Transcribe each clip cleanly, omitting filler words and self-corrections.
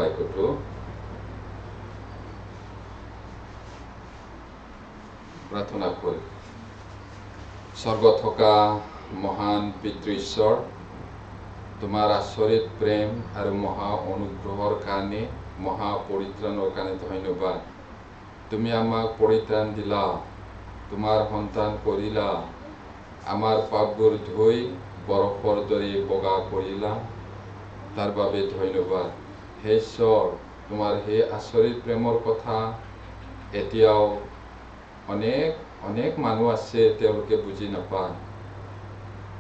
বাক্যটো প্ৰাৰ্থনা কৰি স্বৰ্গত থকা মহান পিতৃ ঈশ্বৰ, তোমাৰ আচৰিত প্ৰেম আৰু মহা অনুগ্ৰহৰ কাৰণে, মহা পৰিত্ৰাণৰ কাৰণে ধন্যবাদ। তুমি আমাক পৰিত্ৰাণ দিলা, তোমাৰ সন্তান কৰিলা, আমাৰ পাপবোৰ ধুই বৰফৰ দৰে বগা কৰিলা, তাৰ বাবে ধন্যবাদ। হে ঈশ্বৰ, তোমাৰ সেই আচৰিত প্ৰেমৰ কথা এতিয়াও অনেক মানুহ আছে, তেওঁলোকে বুজি নাপায়,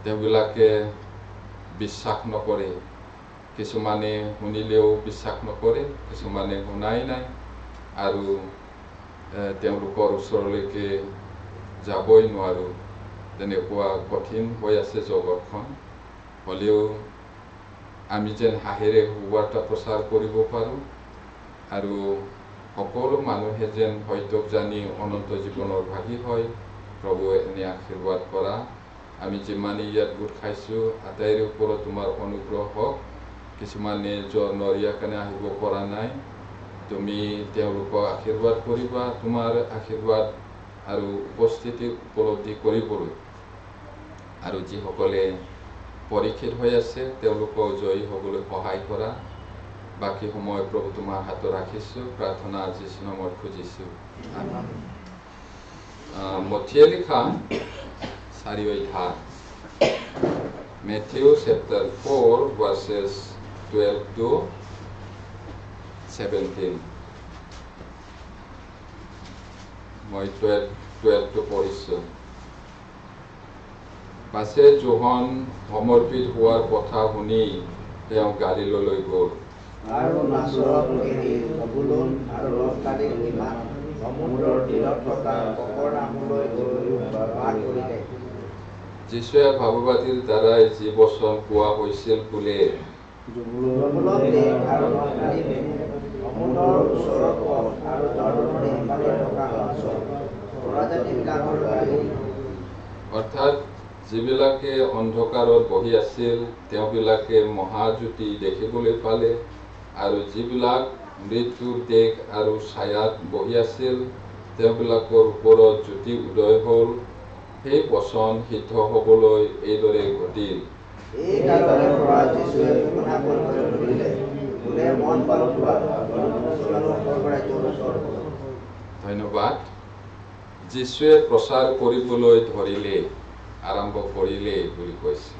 তেওঁবিলাকে বিশ্বাস নকৰে। কিছুমানে শুনিলেও বিশ্বাস নকৰে, কিছুমানে শুনাই নাই আৰু তেওঁলোকৰ ওচৰলৈকে যাবই নোৱাৰোঁ। তেনেকুৱা কঠিন হৈ আছে জগতখন। হ'লেও আমি যেন হাঁহিৰে সুবাৰ্তা প্ৰচাৰ কৰিব পাৰোঁ আৰু সকলো মানুহে যেন হয়তো জানি অনন্ত জীৱনৰ ভাগী হয়। প্ৰভুৱে এনে আশীৰ্বাদ কৰা। আমি যিমানেই ইয়াত গোট খাইছোঁ, আটাইৰে ওপৰত তোমাৰ অনুগ্ৰহ হওক। কিছুমানে নৰিয়াৰ কাৰণে আহিব পৰা নাই, তুমি তেওঁলোকক আশীৰ্বাদ কৰিবা। তোমাৰ আশীৰ্বাদ আৰু উপস্থিতি উপলব্ধি কৰিবলৈ, আৰু যিসকলে পৰীক্ষিত হৈ আছে তেওঁলোকক জয়ী হ'বলৈ সহায় কৰা। বাকী সময় প্ৰভু তোমাৰ হাতত ৰাখিছোঁ, প্ৰাৰ্থনা যীশু নামত খুজিছোঁ। মথিয়ে লিখা 4 অধ্যায়, Matthew chapter 4 verses 12 to 17. মই 12 to পঢ়িছোঁ। পাছে যোহন সমৰ্পিত হোৱাৰ কথা শুনি তেওঁ গালিললৈ গ'ল। আৰু নাচৰত এৰি জবুলুন আৰু নফতালীৰ সীমা সমুদ্ৰৰ তীৰত থকা কফৰনাহমলৈ গৈ বাস কৰিলে। যীশুৱে ভাৱবাদীৰ দ্বাৰাই যি বচন কোৱা হৈছিল বোলে, জবুলুন দেশ আৰু নফতালী দেশ, সমুদ্ৰৰ ওচৰৰ পথ আৰু জৰ্দানৰ সিফালে থকা অঞ্চল, প্ৰজাতিবিলাকৰ গাড়ী। অৰ্থাৎ যিবিলাকে অন্ধকাৰত বহি আছিল তেওঁবিলাকে মহাজ্যোতি দেখিবলৈ পালে, আৰু যিবিলাক মৃত্যুৰ দেশ আৰু ছায়াত বহি আছিল তেওঁবিলাকৰ ওপৰত জ্যোতি উদয় হ'ল। সেই বচন সিদ্ধ হ'বলৈ এইদৰে ঘটিল। এই কালৰে পৰা যীশুৱে ঘোষণা কৰিবলৈ ধৰিলে, বোলে মন পালোৱা, স্বৰ্গৰাজ্যৰ ওচৰ হ'ল। ধন্যবাদ। যীশুৱে প্ৰচাৰ কৰিবলৈ ধৰিলে, আৰম্ভ কৰিলে বুলি কৈছে।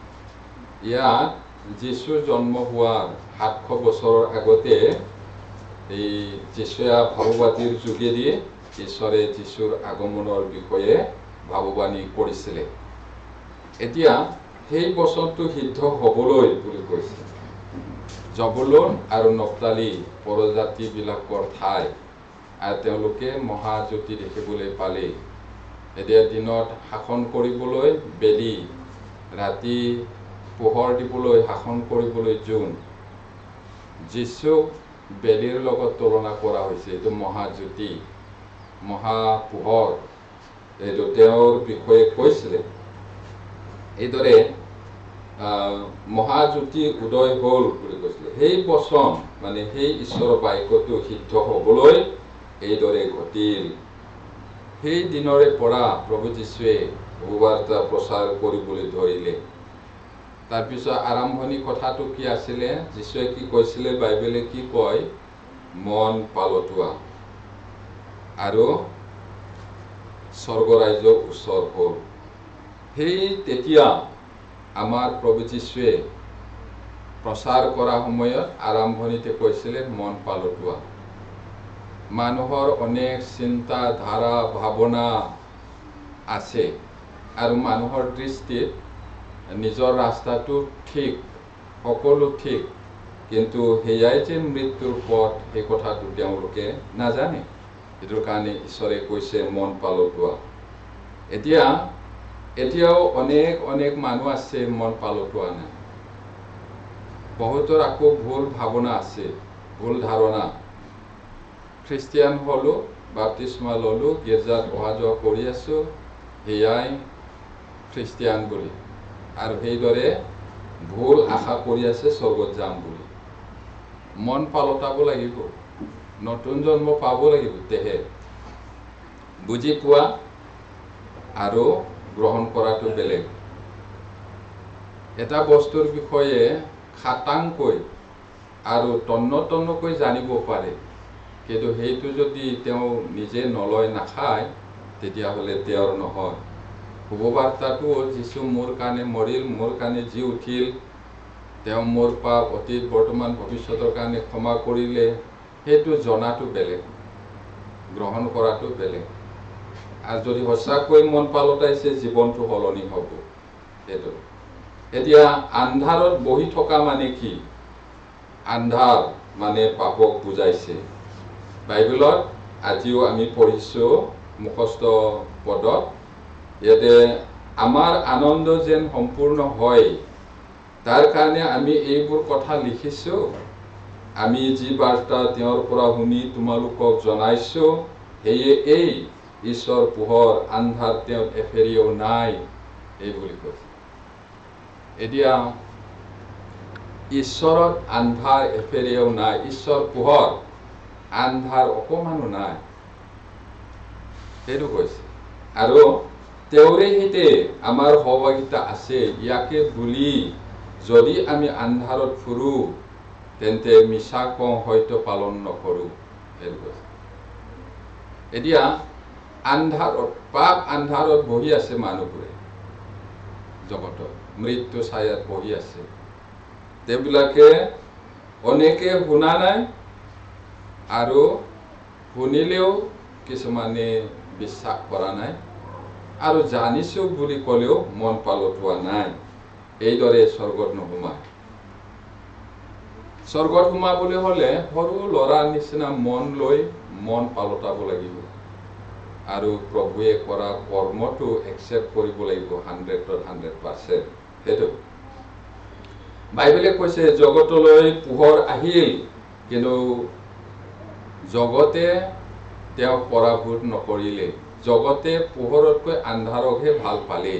ইয়াত যীশুৰ জন্ম হোৱাৰ 700 বছৰৰ আগতে এই যীশুৱে ভাৱবাদীৰ যোগেদি ঈশ্বৰে যীশুৰ আগমনৰ বিষয়ে ভাৱবাণী কৰিছিলে। এতিয়া সেই বচনটো সিদ্ধ হ'বলৈ বুলি কৈছে। জবুলুন আৰু নফতালী পৰজাতিবিলাকৰ ঠাই, আৰু তেওঁলোকে মহাজ্যোতি দেখিবলৈ পালে। এতিয়া দিনত শাসন কৰিবলৈ বেলি, ৰাতি পোহৰ দিবলৈ শাসন কৰিবলৈ জোন। যীশুক বেলিৰ লগত তুলনা কৰা হৈছে। এইটো মহাজ্যোতি, মহাপোহৰ, এইটো তেওঁৰ বিষয়ে কৈছিলে। এইদৰে মহাজ্যোতি উদয় হ'ল বুলি কৈছিলে। সেই বচন মানে সেই ঈশ্বৰৰ বাক্যটো সিদ্ধ হ'বলৈ এইদৰে ঘটিল। সেই দিনৰে পৰা প্ৰভু যীশুৱে সুবাৰ্তা প্ৰচাৰ কৰিবলৈ ধৰিলে। তাৰপিছত আৰম্ভণি কথাটো কি আছিলে? যীশুৱে কি কৈছিলে? বাইবেলে কি কয়? মন পালটোৱা আৰু স্বৰ্গৰাজ্যৰ ওচৰ হ'ল। সেই তেতিয়া আমাৰ প্ৰভু যীশুৱে প্ৰচাৰ কৰা সময়ত আৰম্ভণিতে কৈছিলে মন পালটোৱা। মানুহৰ অনেক চিন্তা ধাৰা ভাৱনা আছে, আৰু মানুহৰ দৃষ্টিত নিজৰ ৰাস্তাটো ঠিক, সকলো ঠিক, কিন্তু সেয়াই যে মৃত্যুৰ পথ সেই কথাটো তেওঁলোকে নাজানে। সেইটোৰ কাৰণে ঈশ্বৰে কৈছে মন পালটোৱা। এতিয়াও অনেক মানুহ আছে মন পালটোৱা নাই। বহুতৰ আকৌ ভুল ভাৱনা আছে, ভুল ধাৰণা। খ্ৰীষ্টিয়ান হ'লো, বাপ্তিস্মা ল'লো, গীৰ্জাত অহা যোৱা কৰি আছোঁ, সেয়াই খ্ৰীষ্টিয়ান বুলি, আৰু সেইদৰে ভুল আশা কৰি আছে স্বৰ্গত যাম বুলি। মন পালটাব লাগিব, নতুন জন্ম পাব লাগিব, তেহে বুজি পোৱা আৰু গ্ৰহণ কৰাটো বেলেগ। এটা বস্তুৰ বিষয়ে খাটাংকৈ আৰু তন্নতন্নকৈ জানিব পাৰে, কিন্তু সেইটো যদি তেওঁ নিজে নলয় নাখায়, তেতিয়াহ'লে তেওঁৰ নহয়। শুভবাৰ্তাটো যিছু মোৰ কাৰণে মৰিল, মোৰ কাৰণে জি উঠিল, তেওঁ মোৰ পাপ অতীত বৰ্তমান ভৱিষ্যতৰ কাৰণে ক্ষমা কৰিলে, সেইটো জনাটো বেলেগ, গ্ৰহণ কৰাটো বেলেগ। আৰু যদি সঁচাকৈ মন পালটাইছে, জীৱনটো সলনি হ'ব। সেইটো এতিয়া আন্ধাৰত বহি থকা মানে কি? আন্ধাৰ মানে পাপক বুজাইছে। বাইবেলত আজিও আমি পঢ়িছোঁ মুখস্থ পদত, ইয়াতে আমাৰ আনন্দ যেন সম্পূৰ্ণ হয়, তাৰ কাৰণে আমি এইবোৰ কথা লিখিছোঁ। আমি যি বাৰ্তা তেওঁৰ পৰা শুনি তোমালোকক জনাইছোঁ, সেয়ে এই ঈশ্বৰ পোহৰ, আন্ধাৰ তেওঁ এফেৰিও নাই, এই বুলি কৈছে। এতিয়া ঈশ্বৰৰ আন্ধাৰ এফেৰিও নাই, ঈশ্বৰ পোহৰ, আন্ধাৰ অকমানো নাই, সেইটো কৈছে। আৰু তেওঁৰে সৈতে আমাৰ সহভাগিতা আছে, ইয়াকে বুলি যদি আমি আন্ধাৰত ফুৰো, তেন্তে মিছা কওঁ, হয়তো পালন নকৰো, সেইটো কৈছে। এতিয়া আন্ধাৰত, পাপ আন্ধাৰত বহি আছে মানুহবোৰে, জগতত মৃত্যু ছায়াত বহি আছে। তেওঁবিলাকে অনেকে শুনা নাই, আৰু শুনিলেও কিছুমানে বিশ্বাস কৰা নাই, আৰু জানিছোঁ বুলি ক'লেও মন পালটোৱা নাই। এইদৰে স্বৰ্গত নোসোমায়। স্বৰ্গত সোমাবলৈ হ'লে সৰু ল'ৰাৰ নিচিনা মন লৈ মন পালটাব লাগিব, আৰু প্ৰভুৱে কৰা কৰ্মটো একচেপ্ট কৰিব লাগিব 100%। সেইটো বাইবেলে কৈছে জগতলৈ পোহৰ আহিল, কিন্তু জগতে তেওঁক পৰাভূত নকৰিলে। জগতে পোহৰতকৈ আন্ধাৰকহে ভাল পালে,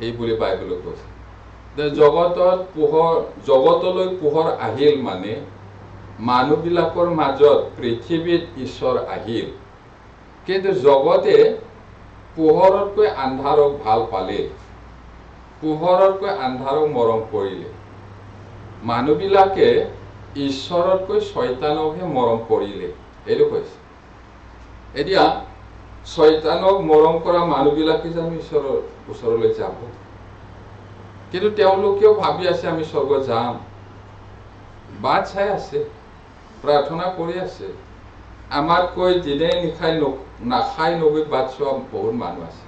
এই বুলি বাইবেলত কৈছে। জগতলৈ পোহৰ আহিল মানে মানুহবিলাকৰ মাজত, পৃথিৱীত ঈশ্বৰ আহিল, কিন্তু জগতে পোহৰতকৈ আন্ধাৰক ভাল পালে, পোহৰতকৈ আন্ধাৰক মৰম কৰিলে। মানুহবিলাকে ঈশ্বৰতকৈ শয়তানকহে মৰম কৰিলে, এইটো কৈছে। এতিয়া শয়তানক মৰম কৰা মানুহবিলাকে জানো ঈশ্বৰৰ ওচৰলৈ যাব? কিন্তু তেওঁলোকেও ভাবি আছে আমি স্বৰ্গত যাম, বাট চাই আছে, প্ৰাৰ্থনা কৰি আছে। আমাতকৈ দিনে নাখাই নগৈ বাট চোৱা বহুত মানুহ আছে।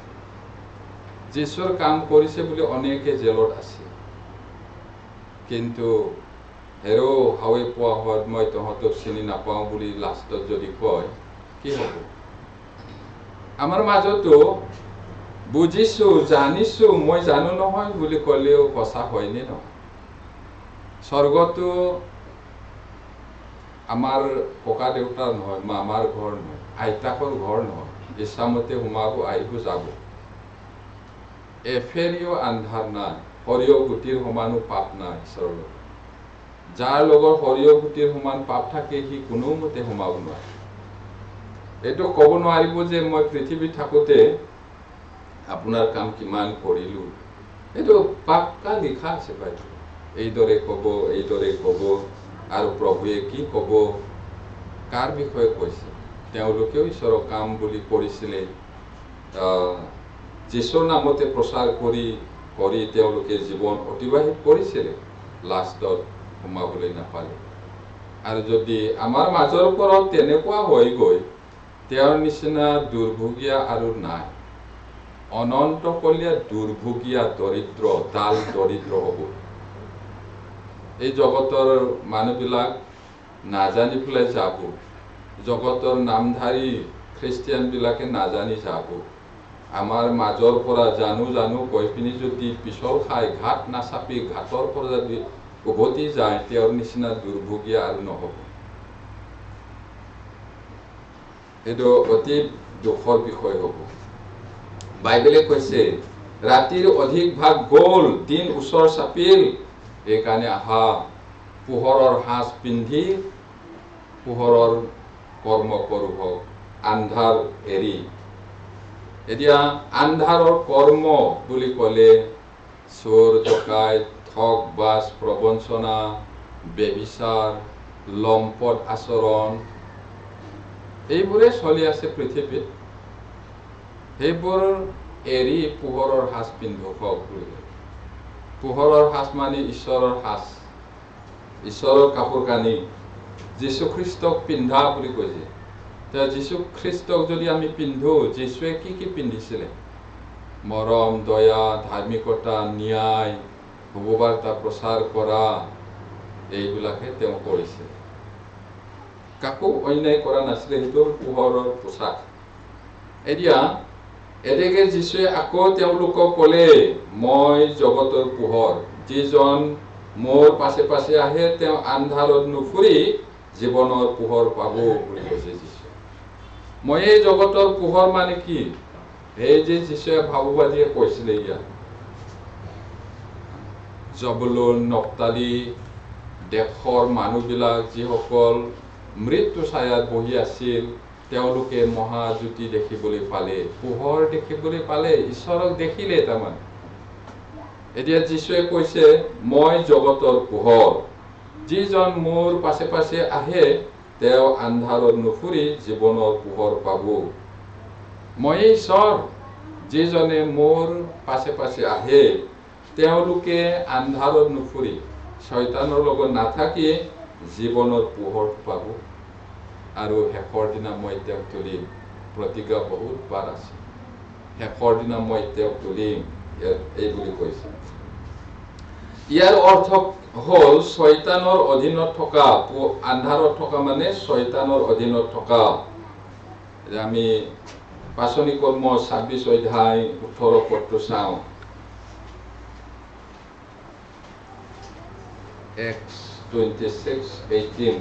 যীশুৰ কাম কৰিছে বুলি অনেকে জেলত আছে, কিন্তু হেৰ' হাৱে পোৱা হোৱাত মই তহঁতক চিনি নাপাওঁ বুলি লাষ্টত যদি কয়, কি হ'ব? আমাৰ মাজতো বুজিছো, জানিছো, মই জানো নহয় বুলি ক'লেও সঁচা হয়নে নহয়? স্বৰ্গটো আমাৰ ককা দেউতাৰ নহয়, মামাৰ ঘৰ নহয়, আইতাকৰ ঘৰ নহয়। ইচ্ছামতে সোমাব, আহিব, যাব। এফেৰিও আন্ধাৰ নাই, সৰিয়হ গুটিৰ সমানো পাপ নাই স্বৰ্গত। যাৰ লগত সৰিয়হ গুটিৰ সমান পাপ থাকে, সি কোনোমতে সোমাব নোৱাৰে। এইটো ক'ব নোৱাৰিব যে মই পৃথিৱীত থাকোঁতে আপোনাৰ কাম কিমান কৰিলোঁ। এইটো পাক্কা লিখা আছে বাইবেলত। এইদৰে ক'ব, এইদৰে ক'ব। আৰু প্ৰভুৱে কি ক'ব, কাৰ বিষয়ে কৈছে? তেওঁলোকেও ঈশ্বৰৰ কাম বুলি কৰিছিলে, যীশুৰ নামতে প্ৰচাৰ কৰি তেওঁলোকে জীৱন অতিবাহিত কৰিছিলে, লাষ্টত সোমাবলৈ নাপালে। আৰু যদি আমাৰ মাজৰ পৰা তেনেকুৱা হৈ গৈ, তেওঁৰ নিচিনা দুৰ্ভগীয়া আৰু নাই। অনন্তকলীয়া দুৰ্ভগীয়া দৰিদ্ৰ, ডাল দৰিদ্ৰ হ'ব। এই জগতৰ মানুহবিলাক নাজানি পেলাই যাব, জগতৰ নামধাৰী খ্ৰীষ্টিয়ানবিলাকে নাজানি যাব। আমাৰ মাজৰ পৰা জানো কৈ পিনি যদি পিছল খাই, ঘাট নাচাপি ঘাটৰ পৰা যদি উভতি যায়, তেওঁৰ নিচিনা দুৰ্ভগীয়া আৰু নহ'ব। এইটো অতি দুখৰ বিষয় হ'ব। বাইবেলে কৈছে ৰাতিৰ অধিক ভাগ গ'ল, দিন ওচৰ চাপিল, এইকাৰণে আহা, পোহৰৰ সাজ পিন্ধি পোহৰৰ কৰ্ম কৰো হওক, আন্ধাৰ এৰি। এতিয়া আন্ধাৰৰ কৰ্ম বুলি ক'লে চোৰ ডকাইত, ঠগ বাজ প্ৰবঞ্চনা, ব্যভিচাৰ, লম্পট আচৰণ, এইবোৰে চলি আছে পৃথিৱীত। সেইবোৰ এৰি পোহৰৰ সাজ পিন্ধক বুলি কয়। পোহৰৰ সাজ মানে ঈশ্বৰৰ সাজ, ঈশ্বৰৰ কাপোৰ কানি, যীশুখ্ৰীষ্টক পিন্ধা বুলি কৈছে। এতিয়া যীশুখ্ৰীষ্টক যদি আমি পিন্ধো, যীশুৱে কি পিন্ধিছিলে? মৰম, দয়া, ধাৰ্মিকতা, ন্যায়, শুভবাৰ্তা প্ৰচাৰ কৰা, এইবিলাকে তেওঁ কৰিছে। কাকো অন্যায় কৰা নাছিলে, সেইটো পোহৰৰ পোচাক। এতিয়া এনেকে যীশুৱে আকৌ তেওঁলোকক ক'লে, মই জগতৰ পোহৰ, যিজন মোৰ পাছে পাছে আহে তেওঁ আন্ধাৰত নুফুৰি জীৱনৰ পোহৰ পাব বুলি কৈছে যীশুৱে। ময়ে জগতৰ পোহৰ মানে কি? এই যে যীশুৱে ভাৱবাদীয়ে কৈছিলে, ইয়াত জবুলুন, নফতালি দেশৰ মানুহবিলাক যিসকল মৃত্যু ছায়াত বহি আছিল, তেওঁলোকে মহাজ্যোতি দেখিবলৈ পালে, পোহৰ দেখিবলৈ পালে, ঈশ্বৰক দেখিলে তাৰমানে। এতিয়া যীশুৱে কৈছে, মই জগতৰ পোহৰ, যিজন মোৰ পাছে পাছে আহে তেওঁ আন্ধাৰত নুফুৰি জীৱনৰ পোহৰ পাব। মই ঈশ্বৰ, যিজনে মোৰ পাছে পাছে আহে তেওঁলোকে আন্ধাৰত নুফুৰি, শয়তানৰ লগত নাথাকি জীৱনৰ পোহৰ পাব। আৰু শেষৰ দিনা মই তেওঁক তুলিম। প্ৰতিজ্ঞা বহুত বাৰ আছে, শেষৰ দিনা মই তেওঁক তুলিম, এই বুলি কৈছে। ইয়াৰ অৰ্থ হ'ল শয়তানৰ অধীনত থকা, আন্ধাৰত থকা মানে শয়তানৰ অধীনত থকা। আমি পাচনি কৰ্ম 26 অধ্যায় 18 পদটো চাওঁ। Acts 26:18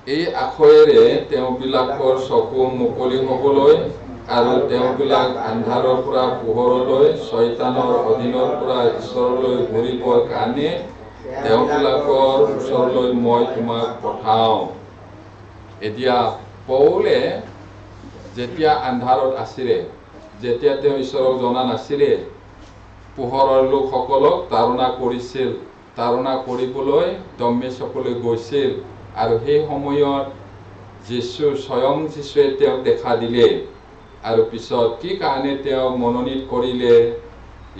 এই আখৰেৰে তেওঁবিলাকৰ চকু মুকলি হ'বলৈ আৰু তেওঁবিলাক আন্ধাৰৰ পৰা পোহৰলৈ, শয়তানৰ অধীনৰ পৰা ঈশ্বৰলৈ ঘূৰিবৰ কাৰণে তেওঁবিলাকৰ ওচৰলৈ মই তোমাক পঠাওঁ। এতিয়া পৌলে যেতিয়া আন্ধাৰত আছিলে, যেতিয়া তেওঁ ঈশ্বৰক জনা নাছিলে, পোহৰৰ লোকসকলক তাৰণা কৰিছিল, তাৰণা কৰিবলৈ দমেশ্বকলৈ গৈছিল। আৰু সেই সময়ত যীশু, স্বয়ং যীশুৱে তেওঁক দেখা দিলে। আৰু পিছত কি কাৰণে তেওঁ মনোনীত কৰিলে,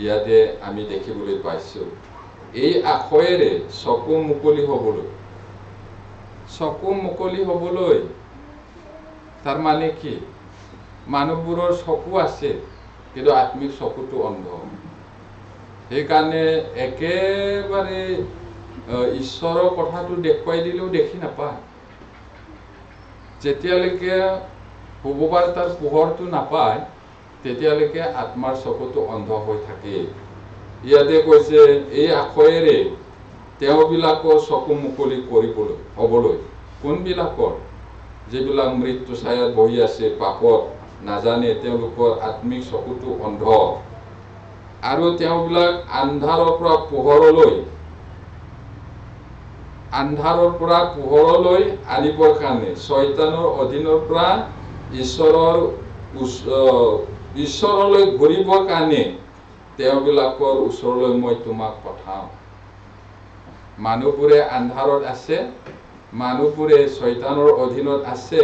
ইয়াতে আমি দেখিবলৈ পাইছো। এই আখৰেৰে চকু মুকলি হ'বলৈ, চকু মুকলি হ'বলৈ তাৰ মানে কি? মানুহবোৰৰ চকু আছে, কিন্তু আত্মিক চকুটো অন্ধ। সেইকাৰণে একেবাৰে ঈশ্বৰৰ কথাটো দেখুৱাই দিলেও দেখি নাপায়। যেতিয়ালৈকে শুভবাৰ্তাৰ পোহৰটো নাপায়, তেতিয়ালৈকে আত্মাৰ চকুটো অন্ধ হৈ থাকে। ইয়াতে কৈছে, এই আখৰেৰে তেওঁবিলাকৰ চকু মুকলি কৰিবলৈ হ'বলৈ। কোনবিলাকৰ? যিবিলাক মৃত্যু ছায়াত বহি আছে, পাপত নাজানে, তেওঁলোকৰ আত্মিক চকুটো অন্ধ। আৰু তেওঁবিলাক আন্ধাৰৰ পৰা পোহৰলৈ, আন্ধাৰৰ পৰা পোহৰলৈ আনিবৰ কাৰণে, শয়তানৰ অধীনৰ পৰা ঈশ্বৰলৈ ঘূৰিবৰ কাৰণে তেওঁবিলাকৰ ওচৰলৈ মই তোমাক পঠাওঁ। মানুহবোৰে আন্ধাৰত আছে, মানুহবোৰে শয়তানৰ অধীনত আছে,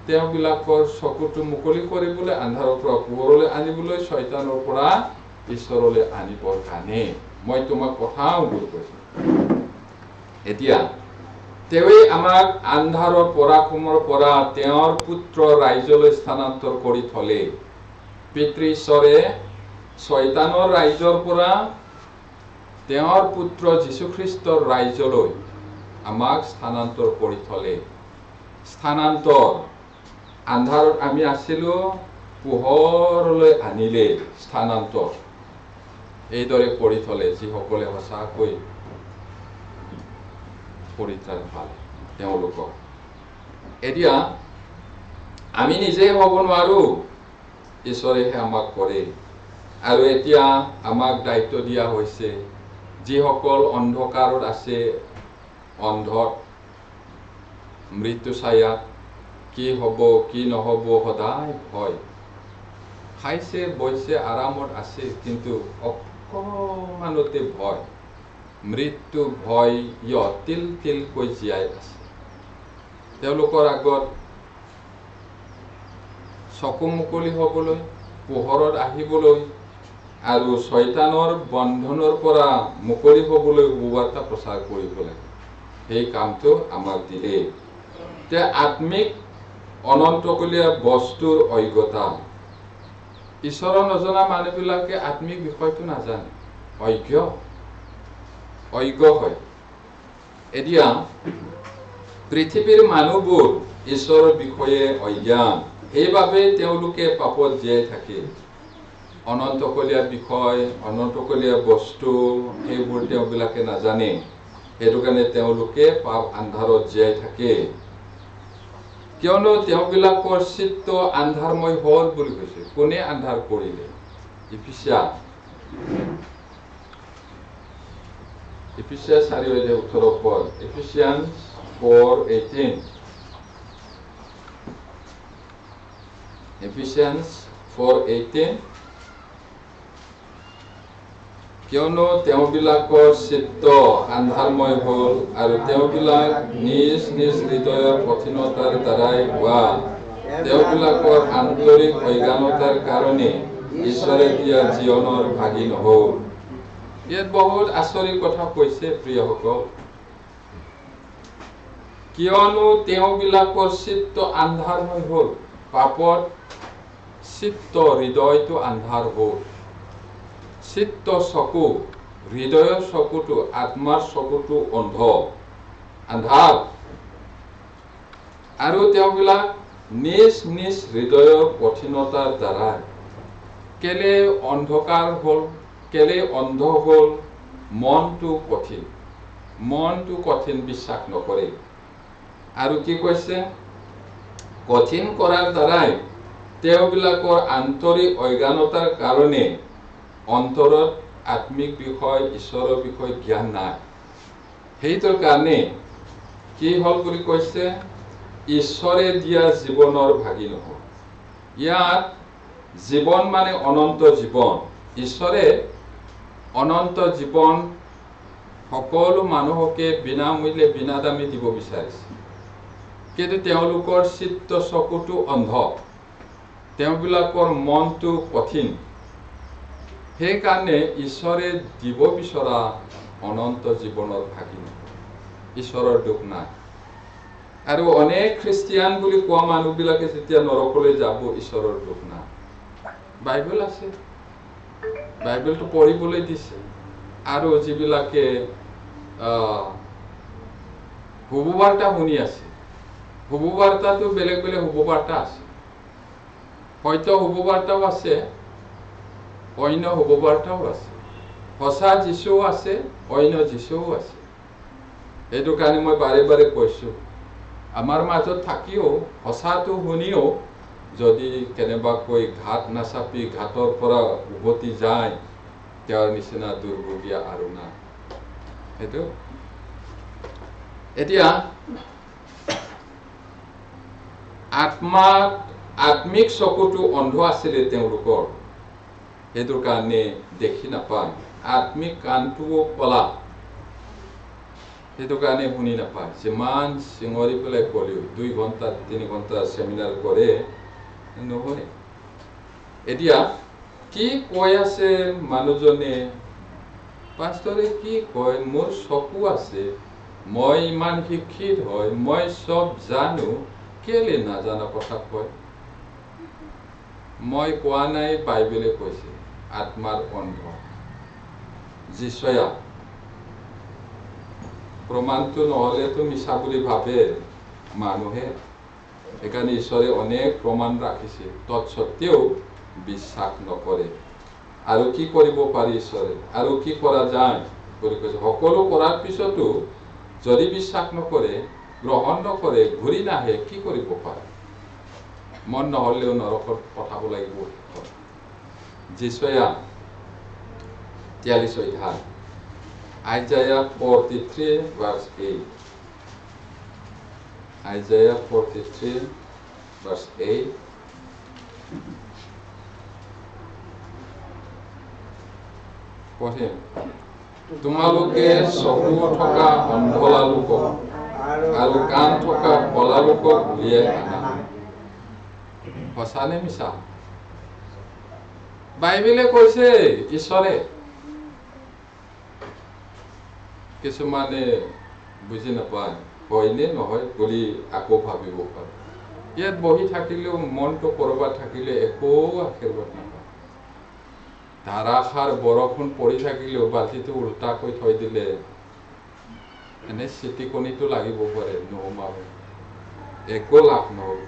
তেওঁবিলাকৰ চকুটো মুকলি কৰিবলৈ, আন্ধাৰৰ পৰা পোহৰলৈ আনিবলৈ, শয়তানৰ পৰা ঈশ্বৰলৈ আনিবৰ কাৰণে মই তোমাক পঠাওঁ বুলি কৈছে। এতিয়া তেওঁৱে আমাক আন্ধাৰৰ পৰাক্ৰমৰ পৰা তেওঁৰ পুত্ৰ ৰাজ্যলৈ স্থানান্তৰ কৰি থলে। পিতৃ ঈশ্বৰে শয়তানৰ ৰাজ্যৰ পৰা তেওঁৰ পুত্ৰ যীশুখ্ৰীষ্টৰ ৰাজ্যলৈ আমাক স্থানান্তৰ কৰি থলে। স্থানান্তৰ, আন্ধাৰত আমি আছিলো, পোহৰলৈ আনিলে, স্থানান্তৰ এইদৰে কৰি থলে যিসকলে সঁচাকৈ পৰিত্ৰাণ পালে তেওঁলোকক। এতিয়া আমি নিজে হ'ব নোৱাৰো, ঈশ্বৰেহে আমাক কৰে। আৰু এতিয়া আমাক দায়িত্ব দিয়া হৈছে, যিসকল অন্ধকাৰত আছে, অন্ধত মৃত্যু ছায়াত, কি হ'ব কি নহ'ব সদায় ভয়। খাইছে বৈছে আৰামত আছে, কিন্তু অকণমানতে ভয়, মৃত্যু ভয় তিল তিলকৈ জীয়াই আছে। তেওঁলোকৰ আগত চকু মুকলি হ'বলৈ, পোহৰত আহিবলৈ আৰু শয়তানৰ বন্ধনৰ পৰা মুকলি হ'বলৈ সুবাৰ্তা প্ৰচাৰ কৰিব লাগে। সেই কামটো আমাক দিলে। তে আত্মিক অনন্তকলীয়া বস্তুৰ অজ্ঞতা। ঈশ্বৰৰ নজনা মানুহবিলাকে আত্মিক বিষয়টো নাজানে, অজ্ঞ হয়। এতিয়া পৃথিৱীৰ মানুহবোৰ ঈশ্বৰৰ বিষয়ে অজ্ঞান, সেইবাবে তেওঁলোকে পাপত জীয়াই থাকে। অনন্তকলীয়া বিষয়, অনন্তকলীয়া বস্তু সেইবোৰ তেওঁবিলাকে নাজানে। সেইটো কাৰণে তেওঁলোকে পাপ আন্ধাৰত জীয়াই থাকে। কিয়নো তেওঁবিলাকৰ চিত্ত আন্ধাৰময় হ'ল বুলি কৈছে। কোনে আন্ধাৰ কৰিলে? এফিছিয়াছ 4:18 পদ। এফিছিয়ান্স 4:18। এফিছিয়ান্স 4:18। কিয়নো তেওঁবিলাকৰ চিত্ত আন্ধাৰময় হ'ল আৰু তেওঁবিলাক নিজ নিজ হৃদয়ৰ কঠিনতাৰ দ্বাৰাই হোৱা তেওঁবিলাকৰ আন্তৰিক অজ্ঞানতাৰ কাৰণে ঈশ্বৰে দিয়া জীৱনৰ ভাগি নহ'ল। ইয়াত বহুত আচৰিত কথা কৈছে প্ৰিয়সকল। কিয়নো তেওঁবিলাকৰ চিত্ত আন্ধাৰময় হ'ল। পাপত চিত্ত হৃদয়টো আন্ধাৰ হ'ল। চিত্ত চকু, হৃদয়ৰ চকুটো, আত্মাৰ চকুটো আন্ধাৰ। আৰু তেওঁবিলাক নিজ নিজ হৃদয়ৰ কঠিনতাৰ দ্বাৰা কেলে অন্ধকাৰ হ'ল, কেলে অন্ধ হ'ল? মনটো কঠিন, বিশ্বাস নকৰে। আৰু কি কৈছে? কঠিন কৰাৰ দ্বাৰাই তেওঁবিলাকৰ আন্তৰিক অজ্ঞানতাৰ কাৰণে অন্তৰত আত্মিক বিষয়, ঈশ্বৰৰ বিষয় জ্ঞান নাই। সেইটোৰ কাৰণে কি হ'ল বুলি কৈছে? ঈশ্বৰে দিয়া জীৱনৰ ভাগি নহ'ল। ইয়াত জীৱন মানে অনন্ত জীৱন। ঈশ্বৰে অনন্ত জীৱন সকলো মানুহকে বিনামূল্যে বিনাদামে দিব বিচাৰিছে। কিন্তু তেওঁলোকৰ চিত্ত চকুটো অন্ধ, তেওঁবিলাকৰ মনটো কঠিন। সেইকাৰণে ঈশ্বৰে দিব বিচৰা অনন্ত জীৱনৰ ভাগি নহয়। ঈশ্বৰৰ দুখ নাই। আৰু অনেক খ্ৰীষ্টিয়ান বুলি কোৱা মানুহবিলাকে যেতিয়া নৰকলৈ যাব, ঈশ্বৰৰ দুখ নাই। বাইবেল আছে, বাইবেলটো পঢ়িবলৈ দিছে। আৰু যিবিলাকে শুভবাৰ্তা শুনি আছে, শুভবাৰ্তাটো বেলেগ বেলেগ শুভবাৰ্তা আছে। হয়তো শুভবাৰ্তাও আছে, অন্য শুভবাৰ্তাও আছে। সঁচা যীশুও আছে, অন্য যীশুও আছে। সেইটো কাৰণে মই বাৰে বাৰে কৈছোঁ, আমাৰ মাজত থাকিও সঁচাটো শুনিও যদি কেনেবাকৈ ঘাট নাচাপি ঘাটৰ পৰা উভতি যায়, তেওঁৰ নিচিনা দুৰ্ভগীয়া আৰু নাই। সেইটো এতিয়া আত্মিক চকুটো অন্ধ আছিলে তেওঁলোকৰ, সেইটোৰ কাৰণে দেখি নাপায়। আত্মিক কাণটোও কলা, সেইটো কাৰণে শুনি নাপায়। যিমান চিঙৰি পেলাই ক'লেও 2 ঘণ্টা 3 ঘণ্টা চেমিনাৰ কৰে, নুশুনে। এতিয়া কি কৈ আছে মানুহজনে? পাষ্টৰে কি কয়? মোৰ চকু আছে, মই ইমান শিক্ষিত হয়, মই চব জানো, কেলে নাজানা কথা কয়? মই কোৱা নাই, বাইবেলে কৈছে আত্মাৰ অন্ধ। যিচয়া প্ৰমাণটো নহ'লেতো মিছা বুলি ভাবে মানুহে। সেইকাৰণে ঈশ্বৰে অনেক প্ৰমাণ ৰাখিছে, তৎসত্বেও বিশ্বাস নকৰে। আৰু কি কৰিব পাৰি ঈশ্বৰে? আৰু কি কৰা যায় বুলি কৈছে? সকলো কৰাৰ পিছতো যদি বিশ্বাস নকৰে, গ্ৰহণ নকৰে, ঘূৰি নাহে, কি কৰিব পাৰে? মন নহ'লেও নৰকত পঠাব লাগিব। Jesaja 43 অধ্যায় Isaiah 43 verse 8 Isaiah 43 verse 8 পঢ়িম তোমালোকে চকু থকা অন্ধলা লোকক আৰু কাণ থকা কলা লোকক উলিয়াই আনা সঁচা নে মিছা বাইবেলে কৈছে ঈশ্বৰে কিছুমানে বুজি নাপায় হয়নে নহয় বুলি আকৌ ভাবিব পাৰে ইয়াত বহি থাকিলেও মনটো কৰবাত থাকিলে একো আশীৰ্বাদ নাপায় ধাৰাসাৰ বৰষুণ পৰি থাকিলেও বাল্টিটো উল্টাকৈ থৈ দিলে এনে চিটিকণিটো লাগিব পাৰে নোসোমাব একো লাভ নহ'ব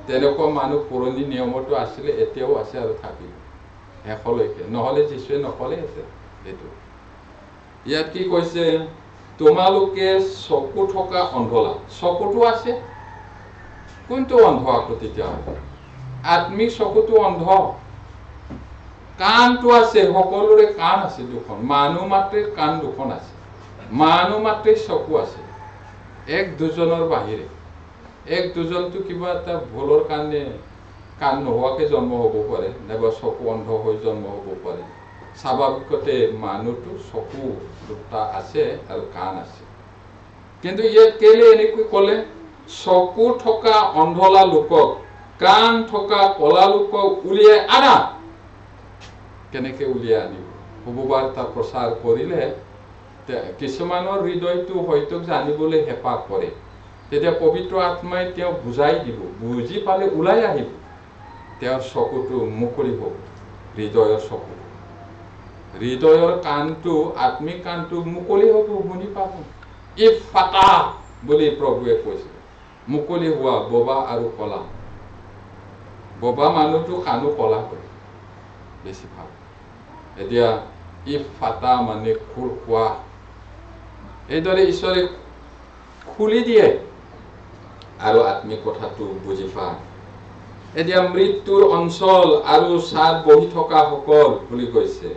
তেনেকুৱা মানুহ পুৰণি নিয়মতো আছিলে এতিয়াও আছে আৰু থাকিব শেষলৈকে নহ'লে যীশুৱে নকলেহেঁতেন এইটো ইয়াত কি কৈছে তোমালোকে চকু থকা অন্ধলা চকুটো আছে কোনটো অন্ধ আকৌ তেতিয়াহ'লে আত্মিক চকুটো অন্ধ কাণটো আছে সকলোৰে কাণ আছে দুখন মানুহ মাত্ৰে কাণ দুখন আছে মানুহ মাত্ৰে চকু আছে এক দুজনৰ বাহিৰে এক দুজনটো কিবা এটা ভুলৰ কাৰণে কাণ নোহোৱাকৈ জন্ম হ'ব পাৰে নাইবা চকু অন্ধ হৈ জন্ম হ'ব পাৰে স্বাভাৱিকতে মানুহটো চকু দুটা আছে আৰু কাণ আছে কিন্তু ইয়াত কেলে এনেকৈ ক'লে চকু থকা অন্ধলা লোকক কাণ থকা কলা লোকক উলিয়াই আনা কেনেকৈ উলিয়াই আনিব শুভবাৰ্তা প্ৰচাৰ কৰিলে কিছুমানৰ হৃদয়টো হয়তো জানিবলৈ হেঁপাহ কৰে তেতিয়া পবিত্ৰ আত্মাই তেওঁ বুজাই দিব বুজি পালে ওলাই আহিব তেওঁৰ চকুটো মুকলি হ'ব হৃদয়ৰ চকু হৃদয়ৰ কাণটো আত্মিক কাণটো মুকলি হ'ব শুনি পাব ইফাতা বুলি প্ৰভুৱে কৈছে মুকলি হোৱা ববা আৰু কলা ববা মানুহটো কাণো কলা কৰে বেছি ভাল এতিয়া ইফাতা মানে খোল খোৱা এইদৰে ঈশ্বৰে খুলি দিয়ে আৰু আত্মিক কথাটো বুজি পায় এতিয়া মৃত্যুৰ অঞ্চল আৰু ছাদ বহি থকা সকল বুলি কৈছে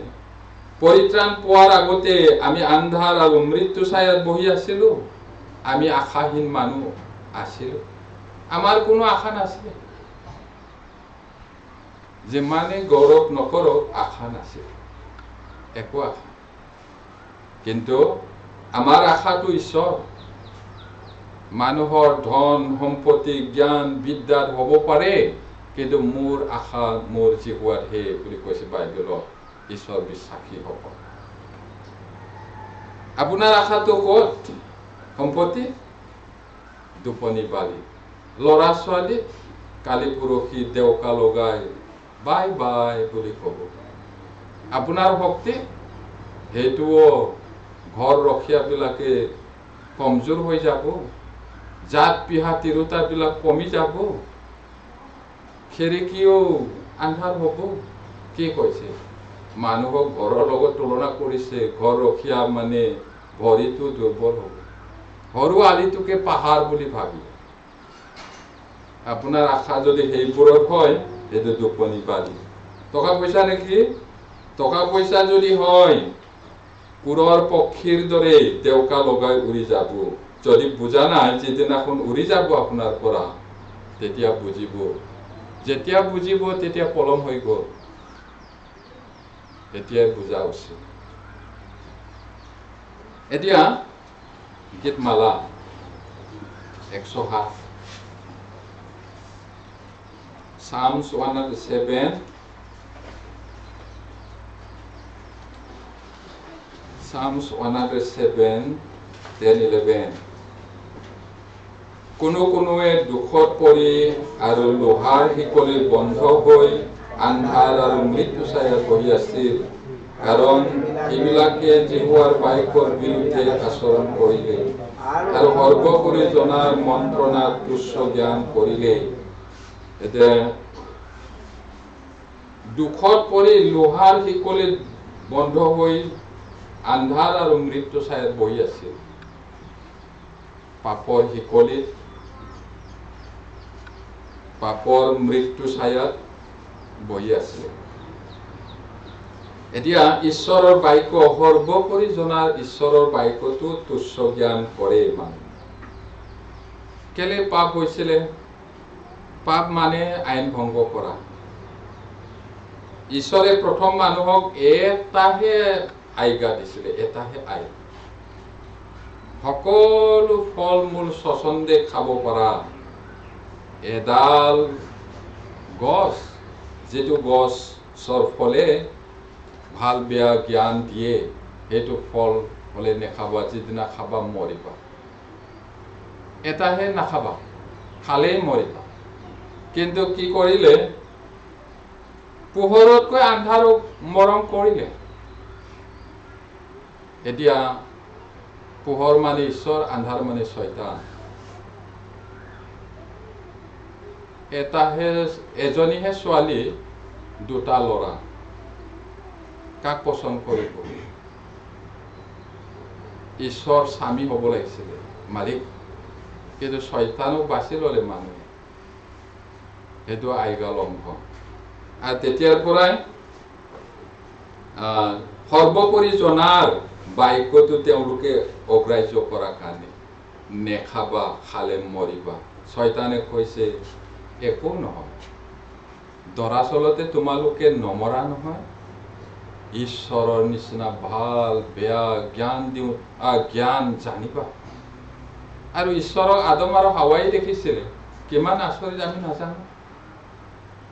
পৰিত্ৰাণ পোৱাৰ আগতে আমি আন্ধাৰ আৰু মৃত্যু ছায়াত বহি আছিলো আমি আশাহীন মানুহ আছিলো আমাৰ কোনো আশা নাছিল যিমানে গৌৰৱ নকৰক আশা নাছিল একো আশা কিন্তু আমাৰ আশাটো ঈশ্বৰ মানুহৰ ধন সম্পত্তি জ্ঞান বিদ্যাত হ'ব পাৰে কিন্তু মোৰ আশা মোৰ জিহুৱাতহে বুলি কৈছে বাইবেলত ঈশ্বৰ বিশ্বাসী হ'ব আপোনাৰ আশাটো ক'ত সম্পত্তি দুপনি বালি ল'ৰা ছোৱালী কালি পৰহি দেউকা লগাই বাই বাই বুলি ক'ব আপোনাৰ শক্তি সেইটোও ঘৰ ৰখীয়াবিলাকে কমজোৰ হৈ যাব জাত পিহা তিৰোতাবিলাক কমি যাব খেৰিকিও আন্ধাৰ হ'ব কি কৈছে মানুহক ঘৰৰ লগত তুলনা কৰিছে ঘৰ ৰখীয়া মানে ভৰিটো দুৰ্বল হ'ব সৰু আলিটোকে পাহাৰ বুলি ভাবি আপোনাৰ আশা যদি সেইবোৰত হয় সেইটো দুপনি বালি টকা পইচা নেকি টকা পইচা যদি হয় কুৰৰ পক্ষীৰ দৰে দেউকা লগাই উৰি যাব যদি বুজা নাই যিদিনাখন উৰি যাব আপোনাৰ পৰা তেতিয়া বুজিব যেতিয়া বুজিব তেতিয়া পলম হৈ গ'ল এতিয়াই বুজা উচিত এতিয়া গীতমালা 107 Psalms 107 Psalms 107 10-11 কোনোৱে দুখত পৰি আৰু লোহাৰ শিকলি বন্ধ হৈ আন্ধাৰ আৰু মৃত্যু ছায়াত বহি আছিল কাৰণ এইবিলাকে জিহুৱাৰ বাক্যৰ বিৰুদ্ধে আচৰণ কৰিলে আৰু সৰ্বপুৰি জনাৰ মন্ত্ৰণাত তুচ্ছ জ্ঞান কৰিলে এতিয়া দুখত পৰি লোহাৰ শিকলি বন্ধ হৈ আন্ধাৰ আৰু মৃত্যু ছায়াত বহি আছিল পাপৰ শিকলিত পাপৰ মৃত্যু ছায়াত বহি আছিল এতিয়া ঈশ্বৰৰ বাক্য সৰ্বোপৰি জনাৰ ঈশ্বৰৰ বাক্যটো তুচ্ছ জ্ঞান কৰে মানুহ। কেলে পাপ হৈছিলে? পাপ মানে আইন ভংগ কৰা। ঈশ্বৰে প্ৰথম মানুহক এটাহে আজ্ঞা দিছিলে, এটাহে আইন। সকলো ফল মূল স্বচ্ছন্দে খাব পৰা এডাল গছ, যিটো গছৰ ফলে ভাল বেয়া জ্ঞান দিয়ে, সেইটো ফল হলে নেখাবা, যিদিনা খাবা মৰিবা। এটাহে নাখাবা, খালেই মৰিবা। কিন্তু কি কৰিলে? পোহৰতকৈ আন্ধাৰক মৰম কৰিলে। এতিয়া পোহৰ মানে ঈশ্বৰ, আন্ধাৰ মানে শয়তান। এজনীহে ছোৱালী, দুটা ল'ৰা। কাক পচন্দ কৰিব? ঈশ্বৰ স্বামী হ'ব লাগিছিলে, মালিক। কিন্তু শয়তানক বাছি ল'লে মানুহে। সেইটো আজ্ঞা লংঘন। আৰু তেতিয়াৰ পৰাই সৰ্বোপৰি জনাৰ বাক্যটো তেওঁলোকে অগ্ৰাহ্য কৰাৰ কাৰণে, নেখাবা, খালে মৰিবা। শয়তানে কৈছে একো নহয়, দৰাচলতে তোমালোকে নমৰা নহয়। ঈশ্বৰৰ নিচিনা ভাল বেয়া জ্ঞান দিওঁ, জ্ঞান জানিবা। আৰু ঈশ্বৰক আদম আৰু হাৱাই দেখিছিলে, কিমান আচৰিত আমি নাজানো।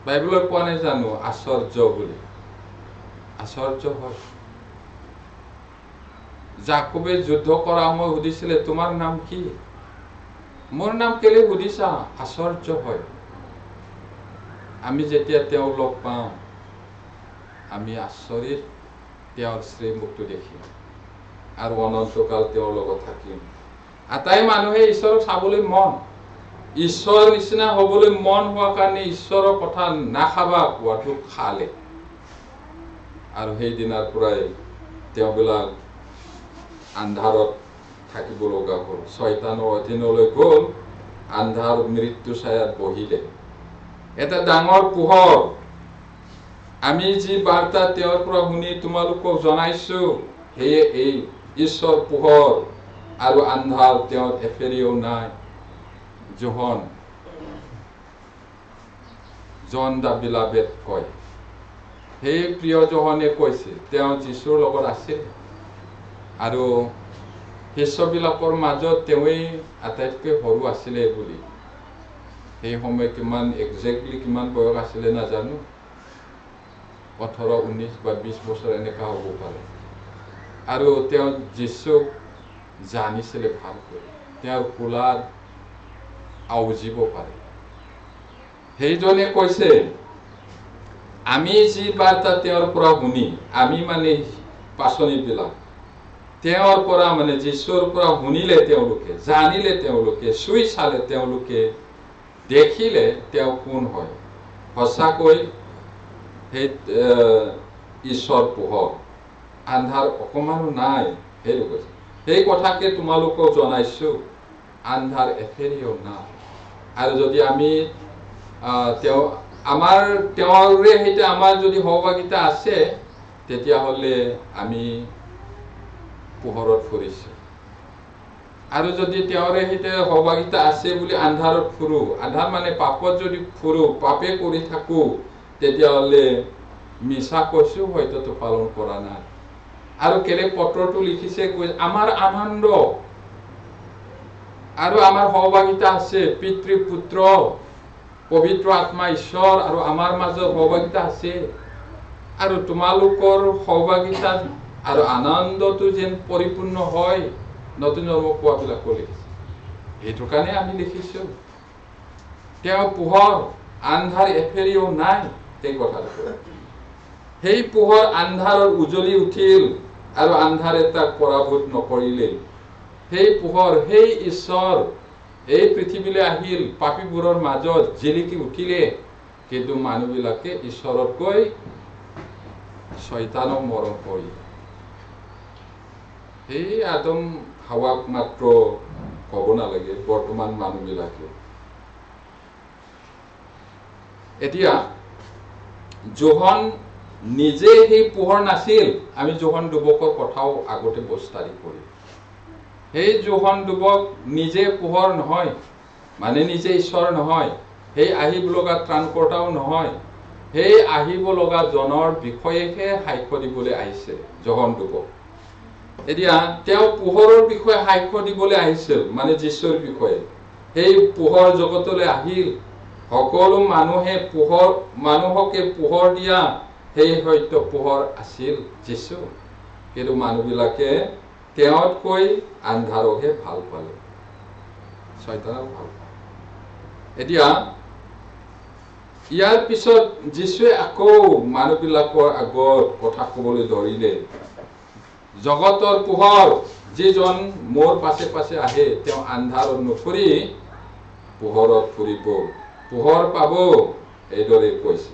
বাইবেলত কোৱা নাই জানো আশ্চৰ্য বুলি? আশ্চৰ্য হয়। যাকোবে যুদ্ধ কৰা সময় সুধিছিলে, তোমাৰ নাম কি? মোৰ নাম কেলে সুধিছা? আশ্চৰ্য হয়। আমি যেতিয়া তেওঁ লগ পাওঁ, আমি আচৰিত তেওঁৰ শ্ৰীমুখটো দেখিম আৰু অনন্তকাল তেওঁৰ লগত থাকিম। আটাই মানুহে ঈশ্বৰক চাবলৈ মন, ঈশ্বৰৰ নিচিনা হবলৈ মন হোৱাৰ কাৰণে ঈশ্বৰৰ কথা নাখাবা কোৱাটো খালে। আৰু সেইদিনাৰ পৰাই তেওঁবিলাক আন্ধাৰত থাকিব লগা হ'ল, শয়তানৰ অধীনলৈ গ'ল, আন্ধাৰ মৃত্যু ছায়াত বহিলে। এটা ডাঙৰ পোহৰ, আমি যি বাৰ্তা তেওঁৰ পৰা শুনি তোমালোকক জনাইছো, সেয়ে এই ঈশ্বৰ পোহৰ আৰু আন্ধাৰ তেওঁৰ এফেৰিও নাই। জন দা বিলাবেড কয়, সেই প্ৰিয় জহনে কৈছে তেওঁ যীশুৰ লগত আছিল আৰু শিষ্যবিলাকৰ মাজত তেওঁৱেই আটাইতকৈ সৰু আছিলে বুলি। সেই সময় কিমান একজেক্টলি কিমান বয়স আছিলে নাজানো, 18, 19 বা 20 বছৰ এনেকুৱা হ'ব পাৰে। আৰু তেওঁ যীশুক জানিছিলে ভালকৈ, তেওঁৰ কোলাত আউজিব পাৰে। সেইজনে কৈছে, আমি যি বাৰ্তা তেওঁৰ পৰা শুনি, আমি মানে পাচনিবিলাক তেওঁৰ পৰা মানে যীশুৰ পৰা শুনিলে তেওঁলোকে, জানিলে তেওঁলোকে, চুই চালে তেওঁলোকে, দেখিলে তেওঁ কোন হয়। সঁচাকৈ সেই ঈশ্বৰ পোহৰ, আন্ধাৰ অকমানো নাই। সেইটো কৈছে, সেই কথাকে তোমালোকক জনাইছো, আন্ধাৰ এফেৰিও নাই। আৰু যদি আমি তেওঁৰে সৈতে আমাৰ যদি সহভাগিতা আছে, তেতিয়াহ'লে আমি পোহৰত ফুৰিছো। আৰু যদি তেওঁৰে সৈতে সহভাগিতা আছে বুলি আন্ধাৰত ফুৰো, আন্ধাৰ মানে পাপত যদি ফুৰো, পাপে কৰি থাকো, তেতিয়াহ'লে মিছা কৈছো, হয়তো পালন কৰা নাই। আৰু কেলে পত্ৰটো লিখিছে, আমাৰ আনন্দ আৰু আমাৰ সহভাগিতা আছে, পিতৃ পুত্ৰ পবিত্ৰ আত্মা ঈশ্বৰ আৰু আমাৰ মাজত সহভাগিতা আছে। আৰু তোমালোকৰ সহভাগিতা আৰু আনন্দটো যেন পৰিপূৰ্ণ হয়, নতুন জন্ম পোৱাবিলাকো লিখিছে। সেইটো কাৰণে আমি লিখিছো, তেওঁ পোহৰ, আন্ধাৰ এফেৰিও নাই। সেই কথাটো সেই পোহৰ আন্ধাৰৰ উজলি উঠিল আৰু আন্ধাৰে তাক পৰাভূত নকৰিলে। সেই পোহৰ, সেই ঈশ্বৰ এই পৃথিৱীলৈ আহিল, পাপীবোৰৰ মাজত জিলিকি উঠিলে। কিন্তু মানুহবিলাকে ঈশ্বৰতকৈ শয়তানক মৰম কৰিলে। সেই আদম হাৱাক মাত্ৰ ক'ব নালাগে, বৰ্তমান মানুহবিলাকে। এতিয়া যোহন নিজে সেই পোহৰ নাছিল আমি যোহন দুবকৰ কথাও আগতে বস্তাৰি কৰি সেই যোহন দুবক নিজে পোহৰ নহয় মানে নিজে ঈশ্বৰ নহয় সেই আহিব লগা ত্ৰাণকৰ্তাও নহয় সেই আহিব লগা জনৰ বিষয়েহে সাক্ষ্য দিবলৈ আহিছে যোহন দুবক এতিয়া তেওঁ পোহৰৰ বিষয়ে সাক্ষ্য দিবলৈ আহিছিল মানে যীশুৰ বিষয়ে সেই পোহৰ জগতলৈ আহিল সকলো মানুহকে পোহৰ দিয়া সেই সত্য পোহৰ আছিল যীশু কিন্তু মানুহবিলাকে তেওঁতকৈ আন্ধাৰকহে ভাল পালে শয়তানক ভাল পালে এতিয়া ইয়াৰ পিছত যীশুৱে আকৌ মানুহবিলাকৰ আগত কথা ক'বলৈ ধৰিলে জগতৰ পোহৰ যিজন মোৰ পাছে পাছে আহে তেওঁ আন্ধাৰত নফুৰি পোহৰত ফুৰিব পোহৰ পাব এইদৰে কৈছে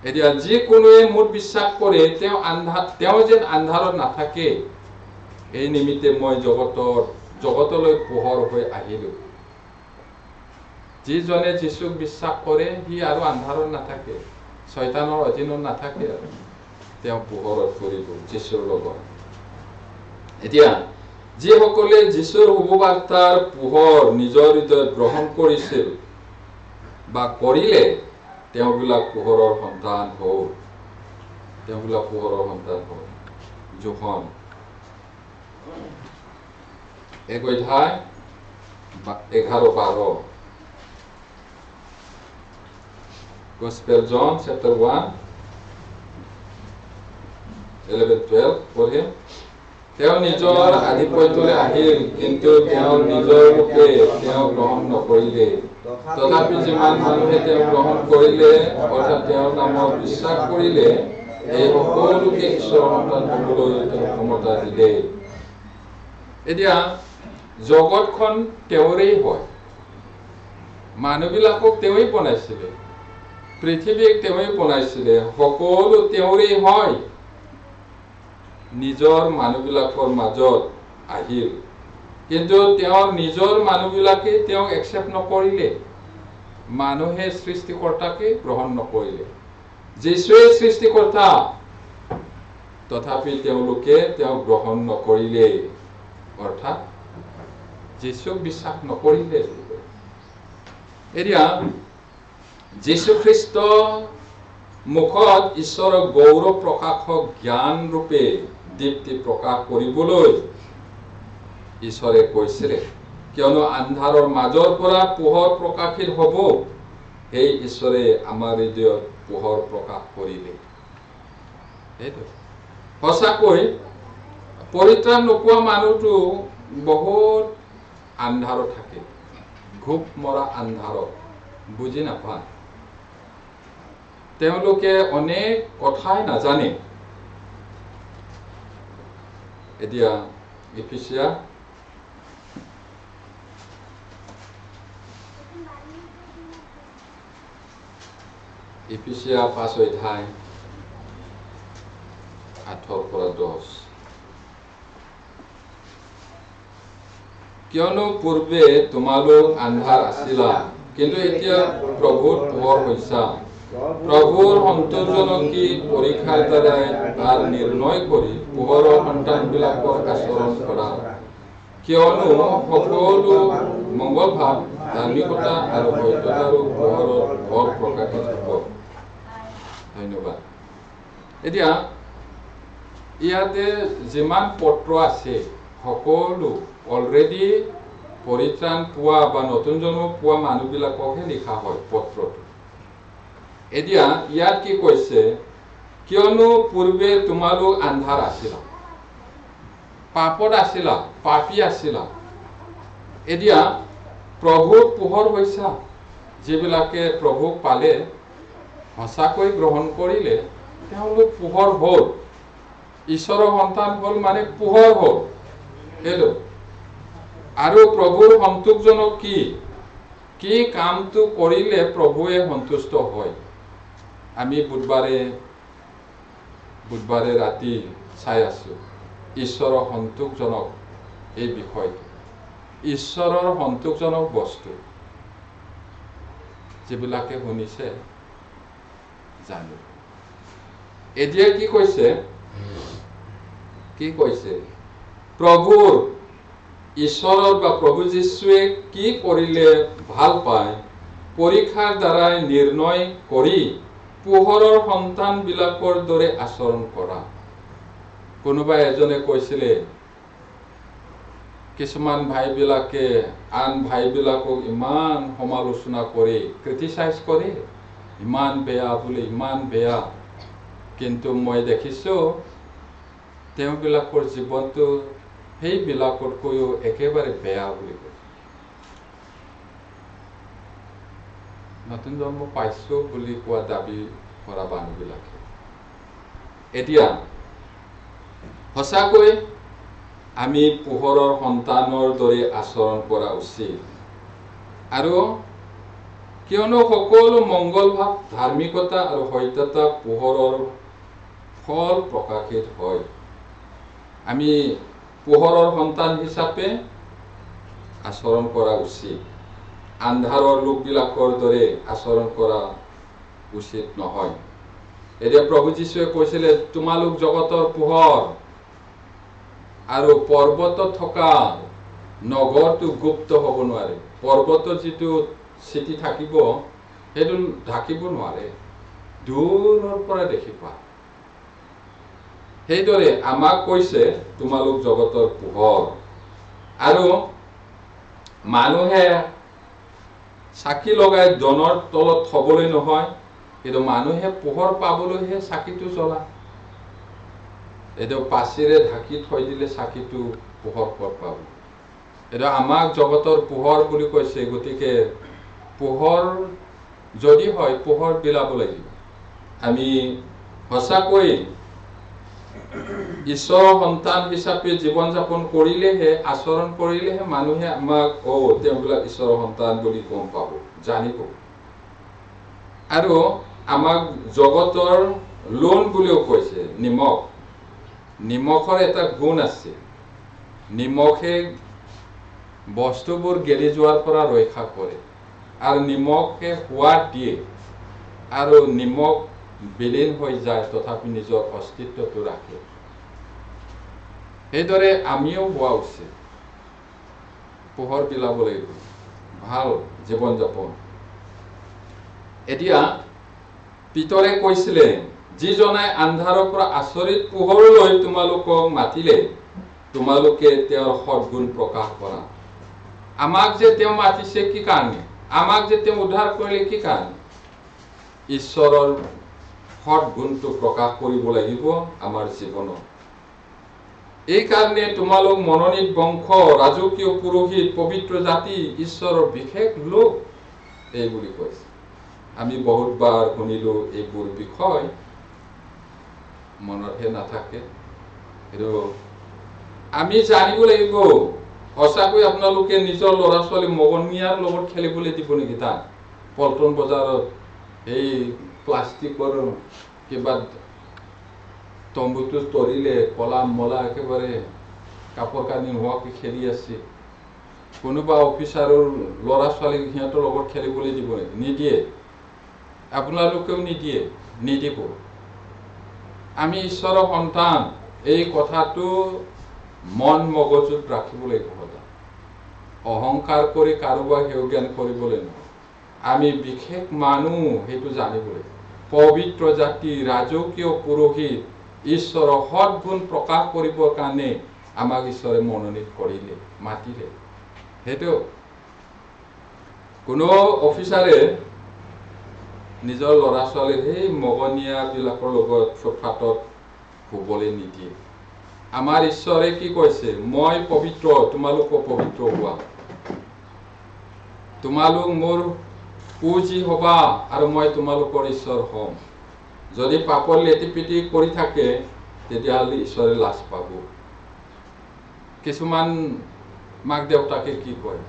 এতিয়া যিকোনোৱে মোৰ বিশ্বাস কৰে তেওঁ যেন আন্ধাৰত নাথাকে এই নিমিত্তে মই জগতলৈ পোহৰ হৈ আহিলো যিজনে যীশুক বিশ্বাস কৰে সি আৰু আন্ধাৰত নাথাকে শয়তানৰ অধীনত নাথাকে আৰু তেওঁ পোহৰত ফুৰিব যীশুৰ লগত এতিয়া যিসকলে যীশুৰ শুভবাৰ্তাৰ পোহৰ নিজৰ হৃদয়ত গ্ৰহণ কৰিছিল বা কৰিলে তেওঁবিলাক পোহৰৰ সন্তান হ'ল যোহন 1:11-12 Gospel John chapter 1:11-12 পঢ়িম তেওঁ নিজৰ আধিপত্যলৈ আহিল কিন্তু তেওঁ নিজৰ ৰূপে তেওঁ গ্ৰহণ নকৰিলে তথাপি যিমান মানুহে তেওঁ গ্ৰহণ কৰিলে অৰ্থাৎ তেওঁৰ নামত বিশ্বাস কৰিলে এই সকলোকে ঈশ্বৰৰ সন্তান হ'বলৈ তেওঁ ক্ষমতা দিলে এতিয়া জগতখন তেওঁৰেই হয় মানুহবিলাকক তেওঁই বনাইছিলে পৃথিৱীক তেওঁই বনাইছিলে সকলো তেওঁৰেই হয় নিজৰ মানুহবিলাকৰ মাজত আহিল কিন্তু তেওঁৰ নিজৰ মানুহবিলাকে তেওঁক একচেপ্ট নকৰিলে মানুহে সৃষ্টিকৰ্তাকে গ্ৰহণ নকৰিলে যীশুৱে সৃষ্টিকৰ্তা তথাপি তেওঁলোকে তেওঁক গ্ৰহণ নকৰিলে অৰ্থাৎ যীশুক বিশ্বাস নকৰিলে এতিয়া যীশু খ্ৰীষ্ট মুখত ঈশ্বৰৰ গৌৰৱ প্ৰকাশক জ্ঞান ৰূপে দীপ্তি প্ৰকাশ কৰিবলৈ ঈশ্বৰে কৈছিলে কিয়নো আন্ধাৰৰ মাজৰ পৰা পোহৰ প্ৰকাশিত হ'ব সেই ঈশ্বৰে আমাৰ হৃদয়ত পোহৰ প্ৰকাশ কৰিলে এইটো সঁচাকৈ পৰিত্ৰাণ নোপোৱা মানুহটো বহুত আন্ধাৰত থাকে ঘূপ মৰা আন্ধাৰত বুজি নাপায় তেওঁলোকে অনেক কথাই নাজানে এতিয়া এফিচিয়া Ephesians 5:8-10 কিয়নো পূৰ্বে তোমালোক আন্ধাৰ আছিলা কিন্তু এতিয়া প্ৰভুৰ পোহৰ হৈছা প্ৰভুৰ সন্তোষজনক কি পৰীক্ষাৰ দ্বাৰাই তাৰ নিৰ্ণয় কৰি পোহৰৰ সন্তানবিলাকৰ আচৰণ কৰা কিয়নো সকলো মংগল ভাৱ ধাৰ্মিকতা আৰু সত্যতাৰো পোহৰত ফল প্ৰকাশিত হ'ব ধন্যবাদ এতিয়া ইয়াতে যিমান পত্ৰ আছে সকলো অলৰেডি পৰিত্ৰাণ পোৱা বা নতুন জন্ম পোৱা মানুহবিলাককহে লিখা হয় পত্ৰটো এতিয়া ইয়াত কি কৈছে কিয়নো পূৰ্বে তোমালোক আন্ধাৰ আছিলা পাপত আছিলা পাপী আছিলা এতিয়া প্ৰভুৰ পোহৰ হৈছা যিবিলাকে প্ৰভুক পালে সঁচাকৈ গ্ৰহণ কৰিলে তেওঁলোক পোহৰ হ'ল ঈশ্বৰৰ সন্তান হ'ল মানে পোহৰ হ'ল সেইটো আৰু প্ৰভুৰ সন্তোষজনক কি কামটো কৰিলে প্ৰভুৱে সন্তুষ্ট হয় আমি বুধবাৰে ৰাতি চাই আছো ঈশ্বৰৰ সন্তোষজনক এই বিষয়টো ঈশ্বৰৰ সন্তোষজনক বস্তু যিবিলাকে শুনিছে জানো এতিয়া কি কৈছে প্ৰভুৰ ঈশ্বৰৰ বা প্ৰভু যীশুৱে কি কৰিলে ভাল পায় পৰীক্ষাৰ দ্বাৰাই নিৰ্ণয় কৰি পোহৰৰ সন্তান বিলাকৰ দৰে আচৰণ কৰা। কোনোবা এজনে কৈছিলে কিছুমান ভাইবিলাকে আন ভাইবিলাকক ইমান সমালোচনা কৰে, ক্ৰিটিচাইজ কৰে, ইমান বেয়া বুলি, ইমান বেয়া। কিন্তু মই দেখিছো তেওঁবিলাকৰ জীৱনটো সেইবিলাকতকৈও একেবাৰে বেয়া বুলি কৈছে। নতুন জন্ম পাইছো বুলি কোৱা দাবী কৰা মানুহবিলাকে এতিয়া সঁচাকৈ আমি পোহৰৰ সন্তানৰ দৰে আচৰণ কৰা উচিত। আৰু কিয়নো সকলো মংগল ভাৱ, ধাৰ্মিকতা আৰু সত্যতা পোহৰৰ ফল প্ৰকাশিত হয়। আমি পোহৰৰ সন্তান হিচাপে আচৰণ কৰা উচিত। আন্ধাৰৰ লোকবিলাকৰ দৰে আচৰণ কৰা উচিত নহয়। এতিয়া প্ৰভু যীশুৱে কৈছিলে তোমালোক জগতৰ পোহৰ, আৰু পৰ্বতত থকা নগৰটো গুপ্ত হ'ব নোৱাৰে। পৰ্বতত যিটো চিটি থাকিব সেইটো ঢাকিব নোৱাৰে, দূৰৰ পৰা দেখিবা। সেইদৰে আমাক কৈছে তোমালোক জগতৰ পোহৰ। আৰু মানুহে চাকি লগাই দনৰ তলত থবলৈ নহয়, কিন্তু মানুহে পোহৰ পাবলৈহে চাকিটো জ্বলায়। এইটো পাচিৰে ঢাকি থৈ দিলে চাকিটো পোহৰ ক'ত পাব। এইটো আমাক জগতৰ পোহৰ বুলি কৈছে। গতিকে পোহৰ যদি হয় পোহৰ বিলাব লাগিব। আমি সঁচাকৈ ঈশ্বৰৰ সন্তান হিচাপে জীৱন যাপন কৰিলেহে, আচৰণ কৰিলেহে মানুহে আমাক তেওঁবিলাক ঈশ্বৰৰ সন্তান বুলি গম পাব, জানিব। আৰু আমাক জগতৰ লোন বুলিও কৈছে। নিমখৰ এটা গুণ আছে। নিমখে বস্তুবোৰ গেলি যোৱাৰ পৰা ৰক্ষা কৰে, আৰু নিমখে সোৱাদ দিয়ে। আৰু নিমখ বিলীন হৈ যায় তথাপি নিজৰ অস্তিত্বটো ৰাখে। সেইদৰে আমিও হোৱা উচিত। পোহৰ বিলাব লাগিব, ভাল জীৱন যাপন। এতিয়া পিতৰে কৈছিলে যিজনাই আন্ধাৰৰ পৰা আচৰিত পোহৰলৈ তোমালোকক মাতিলে তোমালোকে তেওঁৰ সৎগুণ প্ৰকাশ কৰা। আমাক যে তেওঁ মাতিছে কি কাৰণে? আমাক যে তেওঁ উদ্ধাৰ কৰিলে কি কাৰণে? ঈশ্বৰৰ সৎগুণটো প্ৰকাশ কৰিব লাগিব আমাৰ জীৱনত। এই কাৰণে তোমালোক মনোনীত বংশ, ৰাজকীয় পুৰোহিত, পবিত্ৰ জাতি, ঈশ্বৰৰ বিশেষ লোক এই বুলি কৈছে। আমি বহুতবাৰ শুনিলো এইবোৰ বিষয়, মনতহে নাথাকে। কিন্তু আমি জানিব লাগিব। সঁচাকৈ আপোনালোকে নিজৰ ল'ৰা ছোৱালী মগনিয়াৰ লগত খেলিবলৈ দিব নেকি? তাত পল্টন বজাৰত এই প্লাষ্টিকৰ কিবা তম্বুটো তৰিলে কলা মলা একেবাৰে কাপোৰ কানি নোহোৱাকৈ খেলি আছে। কোনোবা অফিচাৰৰ ল'ৰা ছোৱালীক সিহঁতৰ লগত খেলিবলৈ দিব নেকি? নিদিয়ে। আপোনালোকেও নিদিব। আমি ঈশ্বৰৰ সন্তান, এই কথাটো মন মগজুত ৰাখিব লাগিব সদায়। অহংকাৰ কৰি কাৰোবাক হেয় জ্ঞান কৰিবলৈ নহয়। আমি বিশেষ মানুহ সেইটো জানিব লাগিব। পবিত্ৰ জাতি, ৰাজকীয় পুৰোহিত, ঈশ্বৰৰ সৎগুণ প্ৰকাশ কৰিবৰ কাৰণে আমাক ঈশ্বৰে মনোনীত কৰিলে, মাতিলে। সেইটো কোনো অফিচাৰে নিজৰ ল'ৰা ছোৱালীৰ সেই মগনীয়া বিলাকৰ লগত ফুটপাথত শুবলৈ নিদিয়ে। আমাৰ ঈশ্বৰে কি কৈছে? মই পবিত্ৰ, তোমালোকো পবিত্ৰ হোৱা। তোমালোক মোৰ পূজি হবা আৰু মই তোমালোকৰ ঈশ্বৰ হ'ম। যদি পাপৰ লেটিপিটি কৰি থাকে তেতিয়াহ'লে ঈশ্বৰে লাজ পাব। কিছুমান মাক দেউতাকে কি কয়?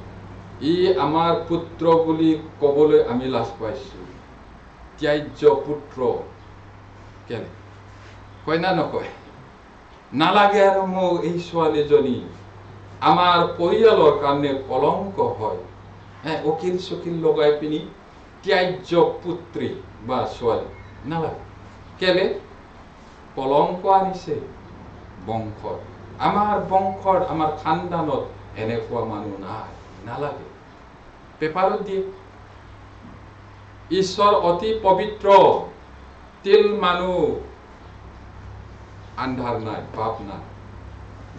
ই আমাৰ পুত্ৰ বুলি ক'বলৈ আমি লাজ পাইছো। ত্যায্য পুত্ৰ কেনে কয় না নকয়? নালাগে আৰু মোক এই ছোৱালীজনী আমাৰ পৰিয়ালৰ কাৰণে কলংক হয়। উকিল চকিল লগাই পিনি ত্যায্য পুত্ৰী বা ছোৱালী নালাগে। কেলে? কলংক আনিছে বংশত। আমাৰ বংশত, আমাৰ খানদানত এনেকুৱা মানুহ নাই, নালাগে। পেপাৰত দিয়ে ঈশ্বৰ অতি পবিত্ৰ, তিল মানুহ আন্ধাৰ নাই, পাপ নাই।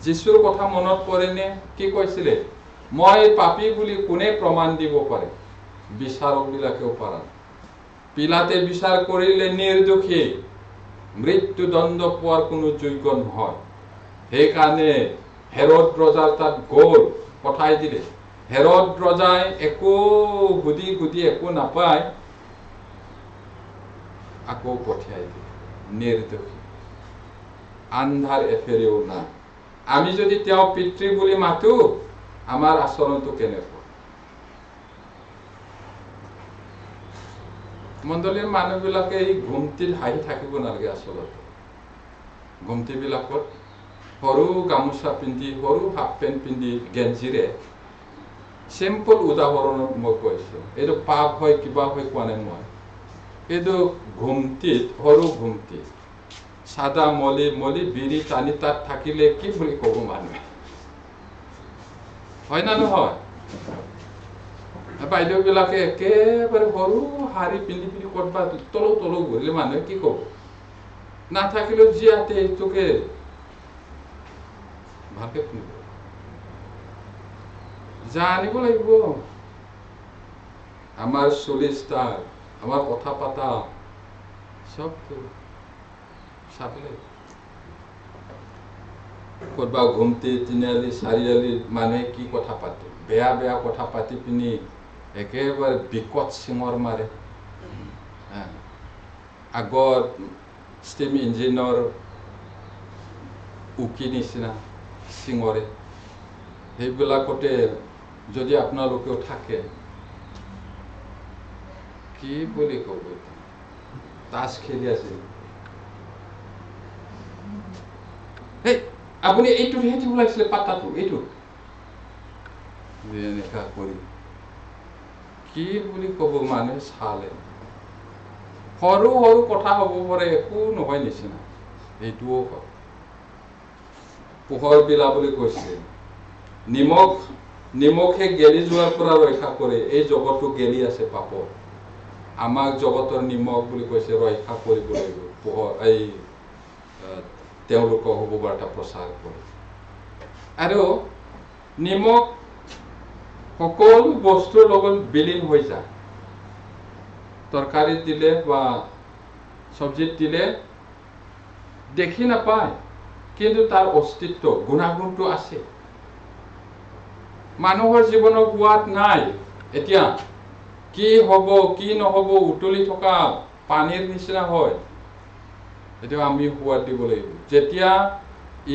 যীশুৰ কথা মনত পৰেনে? কি কৈছিলে? মই পাপী বুলি কোনে প্ৰমাণ দিব পাৰে? বিচাৰক বিলাকেও পাৰা। পিলাতে বিচাৰ কৰিলে নিৰ্দোষী, মৃত্যুদণ্ড পোৱাৰ কোনো যোগ্য নহয়। সেইকাৰণে হেৰদ ৰজাৰ তাত গ'ল, পঠাই দিলে। হেৰদ ৰজাই একো গুদি একো নাপায়, আকৌ পঠিয়াই দিলে। নিৰ্দোষী, আন্ধাৰ এফেৰেও নাই। আমি যদি তেওঁ পিতৃ বুলি মাতো, আমাৰ আচৰণটো কেনেকুৱা? মণ্ডলীৰ মানুহবিলাকে এই ঘুমটিত হাঁহি থাকিব নালাগে। আচলতে ঘুমটিবিলাকত সৰু গামোচা পিন্ধি, সৰু হাফ পেণ্ট পিন্ধি, গেঞ্জিৰে, চিম্পল উদাহৰণত মই কৈছো, এইটো পাপ হয় কিবা হয় কোৱা নাই মই। কিন্তু ঘুমটিত, সৰু ঘুমটিত চাদা মলি বিৰি টানি তাত থাকিলে কি বুলি ক'ব মানুহে? হয় না নহয়? বাইদেউ বিলাকে একেবাৰে সৰু শাৰী পিন্ধি ক'ৰবাত তলু ঘূৰিলে মানুহে কি ক'ব? নাথাকিলেও যি আতে এইটোকে ভালকে শুনিব, জানিব লাগিব। আমাৰ চলিষ্টাৰ, আমাৰ কথা পাতা চব চাব লাগিব। ক'ৰবা ঘুমটি, তিনিআলি, চাৰিআলি মানুহে কি কথা পাতে? বেয়া কথা পাতি পিনি একেবাৰে বিকট চিঙৰ মাৰে। আগত ষ্টিম ইঞ্জিনৰ উকি নিচিনা চিঙৰে। সেইবিলাকতে যদি আপোনালোকেও থাকে, কি বুলি ক'ব? তাচ খেলি আছিল, হেই আপুনি এইটো হেঁচি ওলাইছিলে পাতাটো, এইটো এনেকা কৰি কি বুলি ক'ব মানুহে চালে? সৰু কথা হ'ব পাৰে, একো নহয় নিচিনা। এইটোও হয়। পোহৰ বিলা বুলি কৈছে। নিমখে গেলি যোৱাৰ পৰা ৰক্ষা কৰে। এই জগতটো গেলি আছে পাপত। আমাক জগতৰ নিমখ বুলি কৈছে, ৰক্ষা কৰিব লাগিব। পোহৰ এই তেওঁলোকক শুভবাৰ্তা প্ৰচাৰ কৰে। আৰু নিমখ সকলো বস্তুৰ লগত বিলীন হৈ যায়। তৰকাৰীত দিলে বা চব্জিত দিলে দেখি নাপায়, কিন্তু তাৰ অস্তিত্ব, গুণাগুণটো আছে। মানুহৰ জীৱনৰ সোৱাদ নাই। এতিয়া কি হ'ব কি নহ'ব উতলি থকা পানীৰ নিচিনা হয়। এতিয়া আমি সোৱাদ দিব লাগিব। যেতিয়া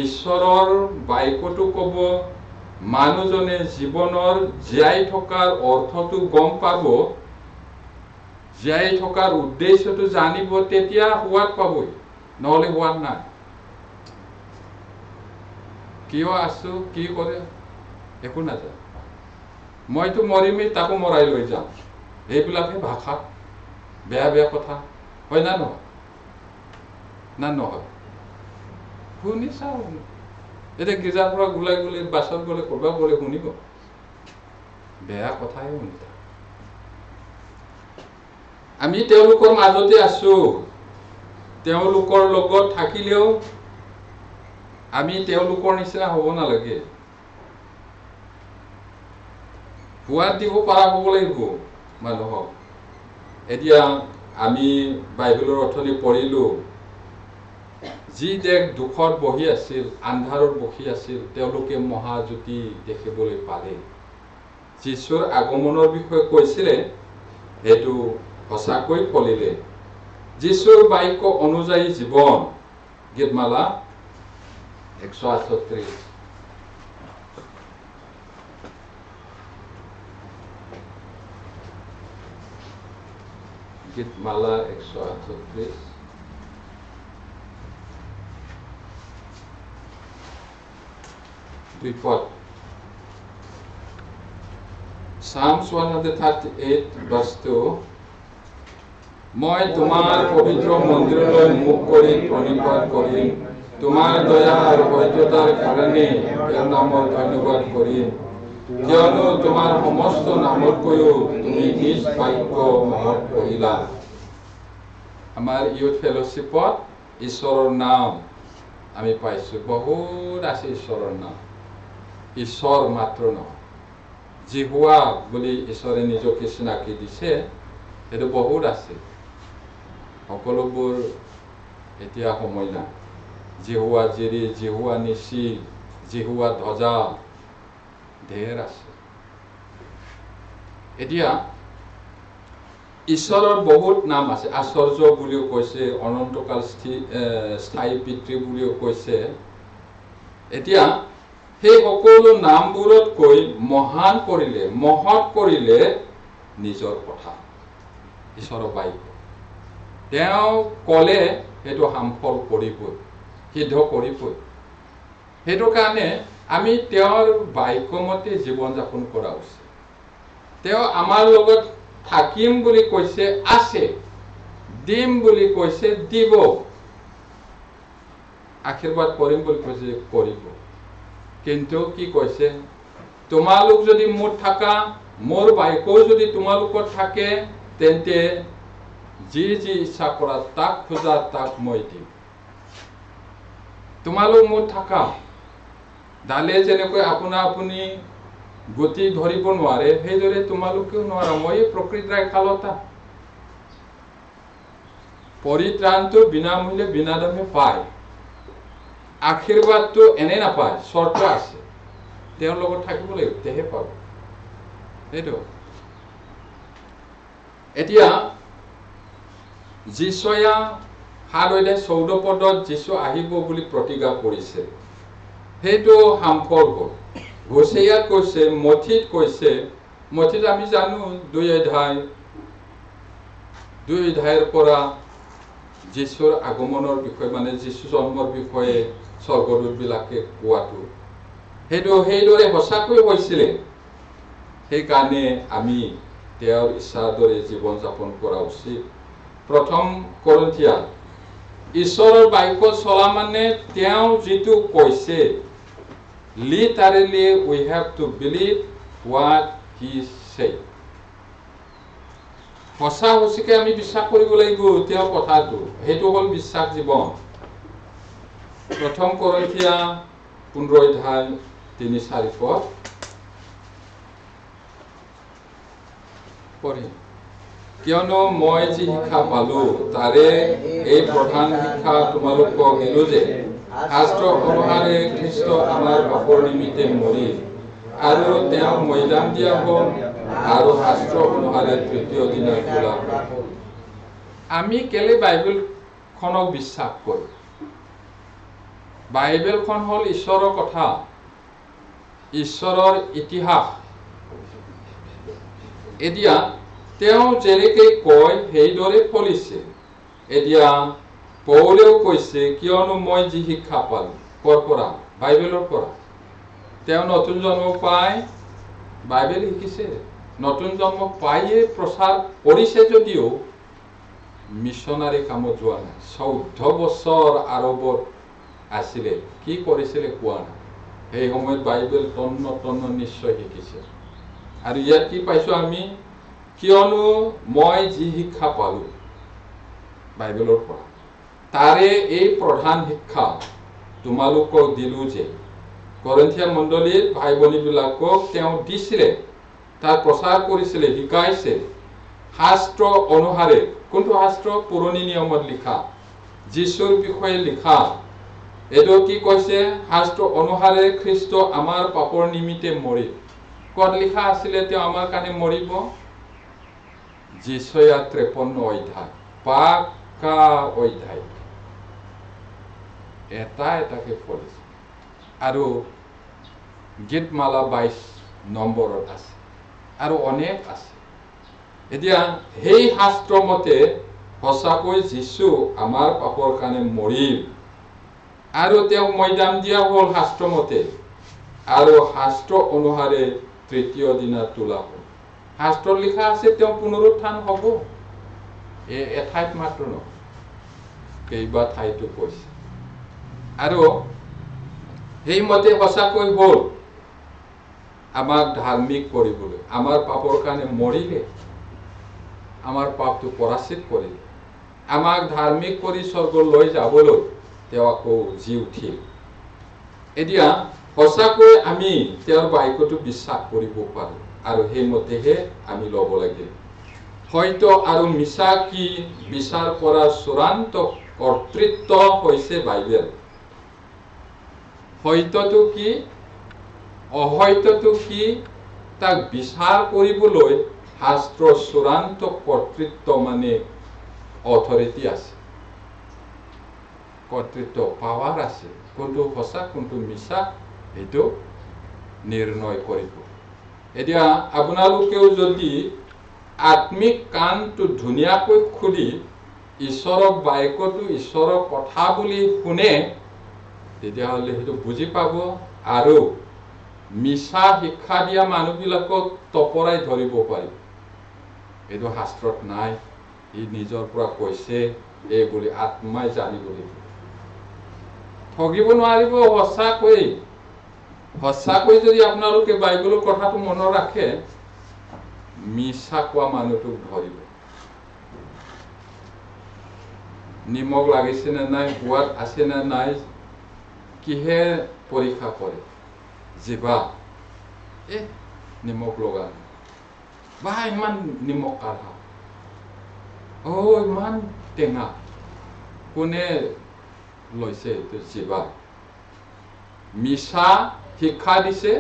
ঈশ্বৰৰ বাক্যটো ক'ব, মানুহজনে জীৱনৰ জীয়াই থকাৰ অৰ্থটো গম পাব, জীয়াই থকাৰ উদ্দেশ্যটো জানিব, তেতিয়া সোৱাদ পাবই, নহ'লে সোৱাদ নাই। কিয় আছো, কি কৰে একো নাজানে। মইতো মৰিমেই, তাকো মৰাই লৈ যাম। এইবিলাকে ভাষা, বেয়া কথা হয় না নহয়? না নহয়? শুনি চাওঁ। এতিয়া গীৰ্জাৰ পৰা গোলাই বাছত গ'লে ক'ৰবাত গ'লে শুনিব, বেয়া কথাই শুনি থাকে। আমি তেওঁলোকৰ মাজতে আছো। তেওঁলোকৰ লগত থাকিলেও আমি তেওঁলোকৰ নিচিনা হ'ব নালাগে। সোৱাদ দিব পৰা হ'ব লাগিব মানুহক। এতিয়া আমি বাইবেলৰ অৰ্থনি পঢ়িলো, যি দেশ দুখত বহি আছিল, আন্ধাৰত বহি আছিল, তেওঁলোকে মহাজ্যোতি দেখিবলৈ পালে। যীশুৰ আগমনৰ বিষয়ে কৈছিলে, সেইটো সঁচাকৈ ফলিলে। যীশুৰ বাক্য অনুযায়ী জীৱন, গীতমালা 138। গীতমালা 138। বিপদ। Psalms 138 verse 2. মই তোমাৰ পবিত্ৰ মন্দিৰলৈ মুখ কৰি প্ৰণিপাত কৰিম তোমাৰ দয়া আৰু সত্যতাৰ কাৰণে তেওঁৰ নামৰ ধন্যবাদ কৰিম কিয়নো তোমাৰ সমস্ত নামতকৈও তুমি নিজ বাক্য মনত কৰিলা আমাৰ ইউথ ফেলোশ্বিপত ঈশ্বৰৰ নাম আমি পাইছোঁ বহুত আছে ঈশ্বৰৰ নাম ঈশ্বৰ মাত্ৰ নহয় জিহুৱা বুলি ঈশ্বৰে নিজকে চিনাকি দিছে সেইটো বহুত আছে সকলোবোৰ এতিয়া সময় নাই জিহুৱা জিৰি জিহুৱা নিচি জিহুৱা ধ্বজা ঢেৰ আছে এতিয়া ঈশ্বৰৰ বহুত নাম আছে আশ্চৰ্য বুলিও কৈছে অনন্তকাল স্থায়ী পিতৃ বুলিও কৈছে এতিয়া সেই সকলো নামবোৰতকৈ মহান কৰিলে মহৎ কৰিলে নিজৰ কথা ঈশ্বৰৰ বাক্য তেওঁ ক'লে সেইটো সামফল কৰিবই সিদ্ধ কৰিবই সেইটো কাৰণে আমি তেওঁৰ বাক্যমতে জীৱন যাপন কৰা উচিত তেওঁ আমাৰ লগত থাকিম বুলি কৈছে আছে দিম বুলি কৈছে দিব আশীৰ্বাদ কৰিম বুলি কৈছে কৰিব কিন্তু কি কৈছে তোমালোক যদি মোৰ থাকা মোৰ বাক্যও যদি তোমালোকৰ থাকে তেন্তে যি যি ইচ্ছা কৰা তাক খোজা তাক মই দিম তোমালোক মোৰ থাকা ডালে যেনেকৈ আপোনা আপুনি গতি ধৰিব নোৱাৰে সেইদৰে তোমালোকেও নোৱাৰা মই প্ৰকৃতিৰ ৰেখালতা পৰিত্ৰাণটো বিনামূল্যে বিনাদামে পায় আশীৰ্বাদটো এনে নাপায় চৰ্ত আছে তেওঁৰ লগত থাকিব লাগিব তেহে পাব সেইটো এতিয়া যীশুয়া 7:14 পদত যীশু আহিব বুলি প্ৰতিজ্ঞা কৰিছে সেইটো সামফল হ'ল হোসেয়াত কৈছে মথিত কৈছে মথিত আমি জানো 2 অধ্যায়ৰ পৰা যীশুৰ আগমনৰ বিষয়ে মানে যীশু জন্মৰ বিষয়ে স্বৰ্গদূতবিলাকে কোৱাটো সেইটো সেইদৰে সঁচাকৈ হৈছিলে সেইকাৰণে আমি তেওঁৰ ইচ্ছাৰ দৰে জীৱন যাপন কৰা উচিত প্ৰথম কৰিন্থিয়া ঈশ্বৰৰ বাক্য চলা মানে তেওঁ যিটো কৈছে literally we have to believe what he said সঁচা সঁচিকে আমি বিশ্বাস কৰিব লাগিব তেওঁৰ কথাটো সেইটো হ'ল বিশ্বাস জীৱন প্ৰথম কৰিন্থিয়া 15 অধ্যায় 3-4 পদ পঢ়িম কিয়নো মই যি শিক্ষা পালো তাৰে এই প্ৰধান শিক্ষা তোমালোকক দিলো যে শাস্ত্ৰ অনুসাৰে খ্ৰীষ্ট আমাৰ পাপৰ নিমিত্তে মৰিল আৰু তেওঁ মৈদান দিয়া হ'ল আৰু শাস্ত্ৰ অনুসাৰে তৃতীয় দিনা তোলা হ'ল আমি কেলে বাইবেলখনক বিশ্বাস কৰোঁ বাইবেলখন হ'ল ঈশ্বৰৰ কথা ঈশ্বৰৰ ইতিহাস এতিয়া তেওঁ যেনেকৈ কয় সেইদৰে ফলিছে এতিয়া পৌলেও কৈছে কিয়নো মই যি শিক্ষা পালো কৰ পৰা বাইবেলৰ পৰা তেওঁ নতুন জন্ম পাই বাইবেল শিকিছে নতুন জন্ম পাইয়ে প্ৰচাৰ কৰিছে যদিও মিছনাৰী কামত যোৱা নাই 14 বছৰ আৰবত আছিলে কি কৰিছিলে কোৱা নাই সেই সময়ত বাইবেল তন্ন নিশ্চয় শিকিছে আৰু ইয়াত কি পাইছো আমি কিয়নো মই যি শিক্ষা পালো বাইবেলৰ পৰা তাৰে এই প্ৰধান শিক্ষা তোমালোকক দিলো যে কৰিন্থিয়া মণ্ডলীৰ ভাই ভনীবিলাকক তেওঁ দিছিলে তাৰ প্ৰচাৰ কৰিছিলে শিকাইছে শাস্ত্ৰ অনুসাৰে কোনটো শাস্ত্ৰ পুৰণি নিয়মত লিখা যীশুৰ বিষয়ে লিখা এটো কি কৈছে শাস্ত্ৰ অনুসাৰে খ্ৰীষ্ট আমাৰ পাপৰ নিমিত্তে মৰিল ক'ত লিখা আছিলে তেওঁ আমাৰ কাৰণে মৰিব যীশুয়া 53 অধ্যায় পাকা অধ্যায় এটাকে ফলিছে আৰু গীতমালা 22 নম্বৰত আছে আৰু অনেক আছে এতিয়া সেই শাস্ত্ৰ মতে সঁচাকৈ যীশু আমাৰ পাপৰ কাৰণে মৰিল আৰু তেওঁ মৈদান দিয়া হ'ল শাস্ত্ৰ মতে আৰু শাস্ত্ৰ অনুসাৰে তৃতীয় দিনা তোলা হ'ল শাস্ত্ৰত লিখা আছে তেওঁ পুনৰুত্থান হ'ব এঠাইত মাত্ৰ নহয়, কেইবা ঠাইতো কৈছে। আৰু সেইমতে সঁচাকৈ হ'ল আমাক ধাৰ্মিক কৰিবলৈ, আমাৰ পাপৰ কাৰণে মৰিলে, আমাৰ পাপটো পৰাচিত কৰিলে, আমাক ধাৰ্মিক কৰি স্বৰ্গলৈ যাবলৈ তেওঁ আকৌ জি উঠিল। এতিয়া সঁচাকৈ আমি তেওঁৰ বাক্যটো বিশ্বাস কৰিব পাৰোঁ আৰু সেইমতেহে আমি ল'ব লাগে। সত্য আৰু মিছা কি বিচাৰ কৰাৰ চূড়ান্ত কৰ্তৃত্ব হৈছে বাইবেল। সত্যটো কি অসত্যটো কি তাক বিচাৰ কৰিবলৈ শাস্ত্ৰৰ চূড়ান্ত কৰ্তৃত্ব মানে অথৰিটি আছে, কৰ্তৃত্ব পাৱাৰ আছে। কোনটো সঁচা কোনটো মিছা এইটো নিৰ্ণয় কৰিব। এতিয়া আপোনালোকেও যদি আত্মিক কাণটো ধুনীয়াকৈ খুলি ঈশ্বৰৰ বাক্যটো ঈশ্বৰৰ কথা বুলি শুনে, তেতিয়াহ'লে সেইটো বুজি পাব আৰু মিছা শিক্ষা দিয়া মানুহবিলাকক তপৰাই ধৰিব পাৰিব। এইটো শাস্ত্ৰত নাই, ই নিজৰ পৰা কৈছে, এই বুলি আত্মাই জানিব লাগিব। ঠগিব নোৱাৰিব। সঁচাকৈ যদি আপোনালোকে বাইবেলৰ কথাটো মনত ৰাখে, মিছা কোৱা মানুহটোক ধৰিব। নিমখ লাগিছে নে নাই, সোৱাদ আছে নে নাই, কিহে পৰীক্ষা কৰে? জিভা, নিমখ লগা, বা ইমান নিমখ কাঢ়া, ইমান টেঙা, কোনে লৈছে? এইটো জিভা। মিছা শিক্ষা দিছে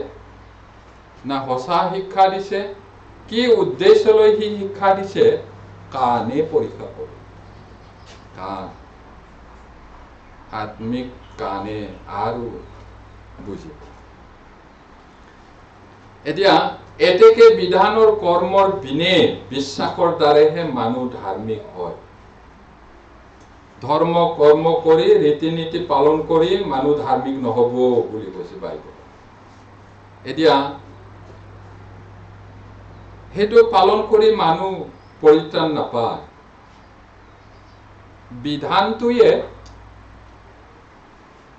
না সঁচা শিক্ষা দিছে, কি উদ্দেশ্য লৈ সি শিক্ষা দিছে, কাণে পৰীক্ষা কৰে। কাণ, আত্মিক কাণে আৰু বুজিব। এতিয়া এতেকে বিধানৰ কৰ্মৰ বিনে বিশ্বাসৰ দ্বাৰাহে মানুহ ধাৰ্মিক হয়। ধৰ্ম কৰ্ম কৰি ৰীতি নীতি পালন কৰি মানুহ ধাৰ্মিক নহব বুলি কৈছে বাইবেল। এতিয়া সেইটো পালন কৰি মানুহ পৰিত্ৰাণ নাপায়। বিধানটোৱে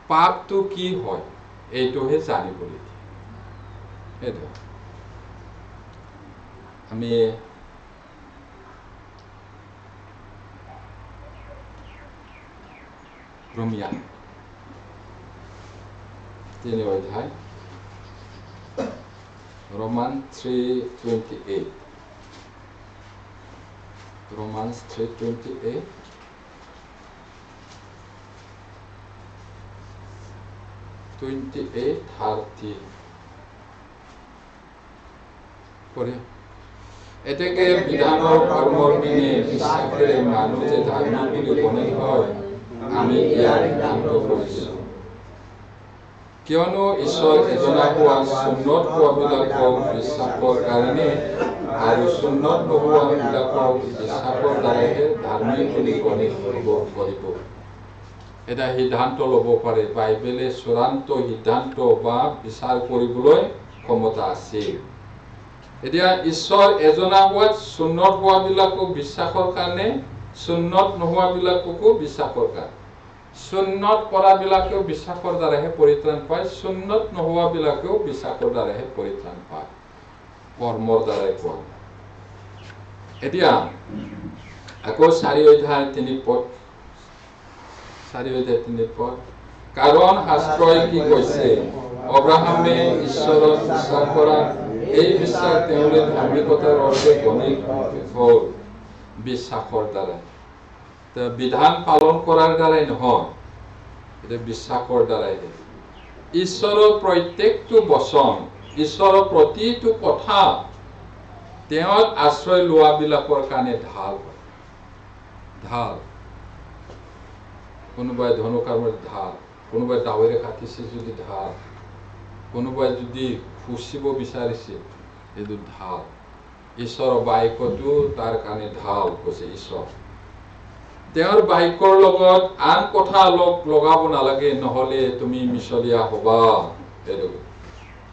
পাপটো কি হয় এইটোহে জানিবলৈ দিয়ে। সেইটো আমি ৰোমিয়া 3 অধ্যায়, Romans 3:28, Romans 3:28, 28:30 পঢ়ে। এতেকে বিধানৰ কৰ্মৰ বিনে বিশ্বাসেৰে মানুহ যে ধাৰ্মিক বুলি গণিত হয়, আমি ইয়াৰ সিদ্ধান্ত কৰিছোঁ। কিয়নো ঈশ্বৰ এজনা হোৱা সুন্নত হোৱাবিলাকক বিশ্বাসৰ কাৰণে আৰু সুন্নত নোহোৱাবিলাকক বিশ্বাসৰ দ্বাৰাহে ধাৰ্মিক বুলি গণিত কৰিব। এটা সিদ্ধান্ত ল'ব পাৰে, বাইবেলে চূড়ান্ত সিদ্ধান্ত বা বিচাৰ কৰিবলৈ ক্ষমতা আছে। এতিয়া ঈশ্বৰ এজনা হোৱাত সুন্নত হোৱাবিলাকক বিশ্বাসৰ কাৰণে, সুন্নত নোহোৱাবিলাককো বিশ্বাসৰ কাৰণে। সুন্নত কৰাবিলাকেও বিশ্বাসৰ দ্বাৰাহে পৰিত্ৰাণ পায়, সুন্নত নোহোৱাবিলাকেও বিশ্বাসৰ দ্বাৰাহে পৰিত্ৰাণ পায়, কৰ্মৰ দ্বাৰাই পোৱা। এতিয়া আকৌ 4 অধ্যায় 3 পদ, 4 অধ্যায় 3 পদ, কাৰণ শাস্ত্ৰই কি কৈছে? অব্ৰাহামে ঈশ্বৰক বিশ্বাস কৰা, এই বিশ্বাস তেওঁলৈ ধাৰ্মিকতাৰ অৰ্থে গণিত হ'ল বিশ্বাসৰ দ্বাৰা। বিধান পালন কৰাৰ দ্বাৰাই নহয়, এটা বিশ্বাসৰ দ্বাৰাই। ঈশ্বৰৰ প্ৰত্যেকটো বচন, ঈশ্বৰৰ প্ৰতিটো কথা তেওঁত আশ্ৰয় লোৱাবিলাকৰ কাৰণে ঢাল। কোনোবাই ধনুকাৰ্মত ঢাল, কোনোবাই দাৱেৰে কাটিছে যদি ঢাল, কোনোবাই যদি খুচিব বিচাৰিছে এইটো ঢাল। ঈশ্বৰৰ বাক্যটো তাৰ কাৰণে ঢাল কৈছে ঈশ্বৰ। তেওঁৰ বাক্যৰ লগত আন কথা লগাব নালাগে, নহলে তুমি মিছলীয়া হবা।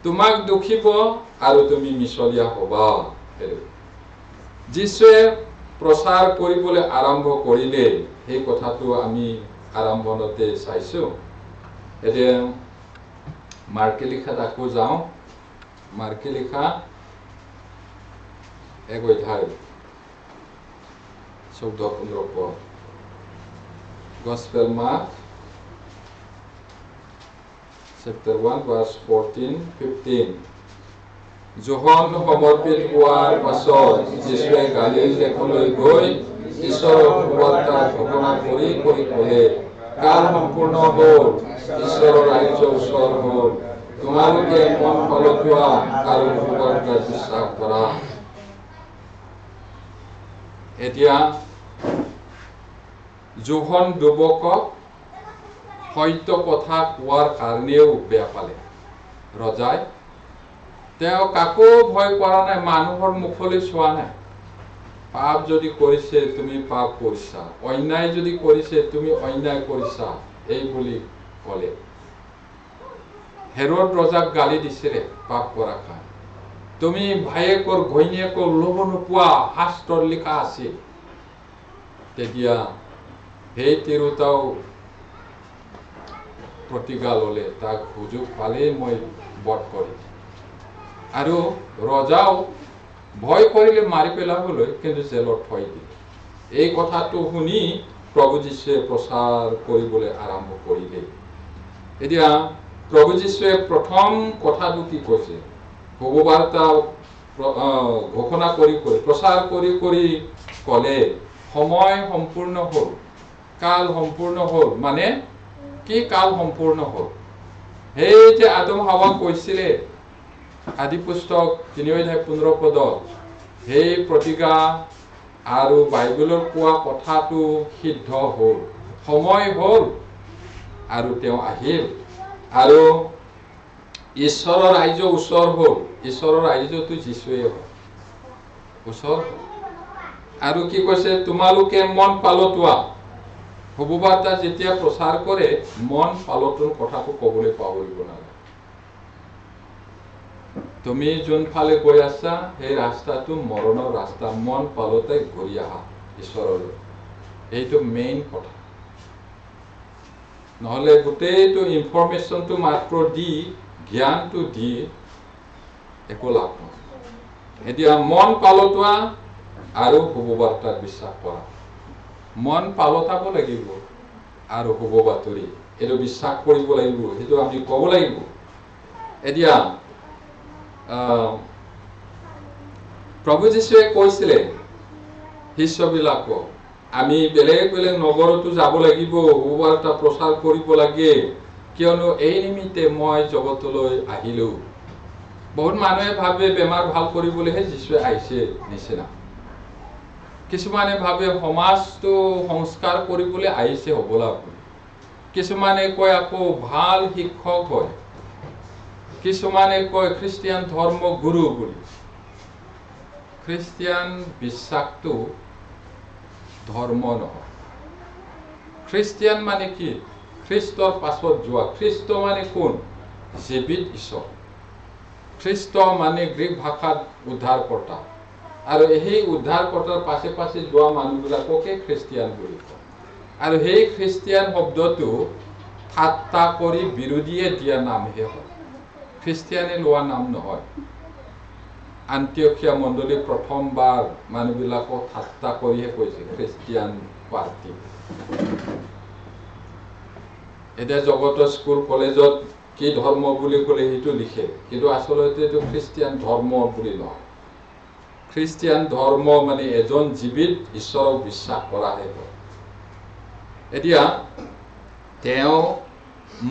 তোমাক দুখিব আৰু তুমি মিছলীয়া হবা। যীশুৱে প্ৰচাৰ কৰিবলৈ আৰম্ভ কৰিলে সেই কথাটো আমি আৰম্ভণতে চাইছো এতিয়া মাৰ্কে লিখাত আকৌ যাওঁ মাৰ্কে লিখা 1 অধ্যায় 14-15 পদ Gospel Mark chapter 1 verse 14-15 যোহন সমৰ্পিত হোৱাৰ পাছত যীশুৱে গালিল দেশলৈ গৈ ঈশ্বৰৰ সুবাৰ্তা ঘোষণা কৰি ক'লে কাল সম্পূৰ্ণ হ'ল ঈশ্বৰৰ ৰাজ্য ওচৰ হ'ল তোমালোকে মন পালটোৱা আৰু সুবাৰ্তাত বিশ্বাস কৰা এতিয়া যোহন দুবকক সত্য কথা কোৱাৰ কাৰণেও বেয়া পালে ৰজাই তেওঁ কাকো ভয় কৰা নাই মানুহৰ মুখলৈ চোৱা নাই পাপ যদি কৰিছে তুমি পাপ কৰিছা অন্যায় যদি কৰিছে তুমি অন্যায় কৰিছা এই বুলি ক'লে হেৰোদ ৰজাক গালি দিছিলে পাপ কৰা কাৰণে তুমি ভায়েকৰ ঘৈণীয়েকৰ ল'ব নোপোৱা শাস্ত্ৰত লিখা আছে তেতিয়া সেই তিৰোতাও প্ৰতিজ্ঞা ল'লে তাক সুযোগ পালেই মই বধ কৰিম আৰু ৰজাও ভয় কৰিলে মাৰি পেলাবলৈ কিন্তু জেলত থৈ দিলে এই কথাটো শুনি প্ৰভু যীশুৱে প্ৰচাৰ কৰিবলৈ আৰম্ভ কৰিলে এতিয়া প্ৰভু যীশুৱে প্ৰথম কথাটো কি কৈছে সুবাৰ্তা ঘোষণা কৰি প্ৰচাৰ কৰি ক'লে সময় সম্পূৰ্ণ হ'ল কাল সম্পূৰ্ণ হ'ল মানে কি কাল সম্পূৰ্ণ হ'ল সেই যে আদম হাৱা কৈছিলে আদি পুস্তক 3 অধ্যায় 15 পদত সেই প্ৰতিজ্ঞা আৰু বাইবেলৰ কোৱা কথাটো সিদ্ধ হ'ল সময় হ'ল আৰু তেওঁ আহিল আৰু ঈশ্বৰৰ ৰাজ্য ওচৰ হ'ল ঈশ্বৰৰ ৰাজ্যটো যীশুৱে হ'ল ওচৰ আৰু কি কৈছে তোমালোকে মন পালটোৱা সুবাৰ্তা যেতিয়া প্ৰচাৰ কৰে মন পালটোৰ কথাটো ক'বলৈ পাহৰিব নালাগে তুমি যোনফালে গৈ আছা সেই ৰাস্তাটো মৰণৰ ৰাস্তা মন পালতে ঘূৰি আহা ঈশ্বৰলৈ এইটো মেইন কথা নহলে গোটেইটো ইনফৰমেশ্যনটো মাত্ৰ দি জ্ঞানটো দি একো লাভ নহয় এতিয়া মন পালটোৱা আৰু সুবাৰ্তাত বিশ্বাস কৰা মন পালতাব লাগিব আৰু সুবাৰ্তাৰি এইটো বিশ্বাস কৰিব লাগিব সেইটো আমি ক'ব লাগিব এতিয়া প্ৰভু যীশুৱে কৈছিলে শিষ্যবিলাকক আমি বেলেগ বেলেগ নগৰতো যাব লাগিব সুবাৰ্তা প্ৰচাৰ কৰিব লাগে কিয়নো এই নিমিত্তে মই জগতলৈ আহিলো বহুত মানুহে ভাবে বেমাৰ ভাল কৰিবলৈহে যীশুৱে আহিছে নিচিনা কিছুমানে ভাবে সমাজটো সংস্কাৰ কৰিবলৈ আহিছে হ'বলা কিছুমানে কয় আকৌ ভাল শিক্ষক হয় কিছুমানে কয় খ্ৰীষ্টিয়ান ধৰ্ম গুৰু বুলি খ্ৰীষ্টিয়ান বিশ্বাসটো ধৰ্ম নহয় খ্ৰীষ্টিয়ান মানে কি খ্ৰীষ্টৰ পাছত যোৱা খ্ৰীষ্ট মানে কোন জীৱিত ঈশ্বৰ খ্ৰীষ্ট মানে গ্ৰীক ভাষাত উদ্ধাৰকৰ্তা আৰু এই উদ্ধাৰকৰ্তাৰ পাছে পাছে যোৱা মানুহবিলাককে খ্ৰীষ্টিয়ান বুলি কয় আৰু সেই খ্ৰীষ্টিয়ান শব্দটো ঠাট্টা কৰি বিৰোধীয়ে দিয়া নামহে হয় খ্ৰীষ্টিয়ানে লোৱা নাম নহয় আন্তিয়খীয়া মণ্ডলী প্ৰথমবাৰ মানুহবিলাকক ঠাট্টা কৰিহে কৈছে খ্ৰীষ্টিয়ান পাৰ্টি এতিয়া জগতৰ স্কুল কলেজত কি ধৰ্ম বুলি ক'লে সেইটো লিখে কিন্তু আচলতে এইটো খ্ৰীষ্টিয়ান ধৰ্ম বুলি নহয় খ্ৰীষ্টিয়ান ধৰ্ম মানে এজন জীৱিত ঈশ্বৰক বিশ্বাস কৰাহে হয় এতিয়া তেওঁ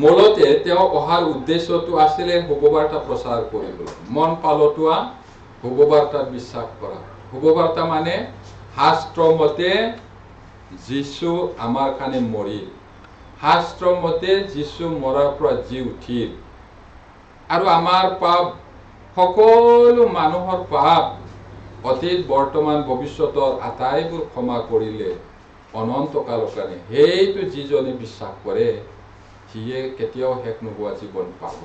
মূলতে তেওঁ অহাৰ উদ্দেশ্যটো আছিলে সুবাৰ্তা প্ৰচাৰ কৰিবলৈ মন পালটোৱা সুবাৰ্তাত বিশ্বাস কৰা সুবাৰ্তা মানে শাস্ত্ৰ মতে যীশু আমাৰ কাৰণে মৰিল শাস্ত্ৰ মতে যীশু মৰাৰ পৰা জি উঠিল আৰু আমাৰ পাপ সকলো মানুহৰ পাপ অতীত বৰ্তমান ভৱিষ্যতৰ আটাইবোৰ ক্ষমা কৰিলে অনন্ত কালৰ কাৰণে সেইটো যিজনে বিশ্বাস কৰে সিয়ে কেতিয়াও শেষ নোহোৱা জীৱন পাব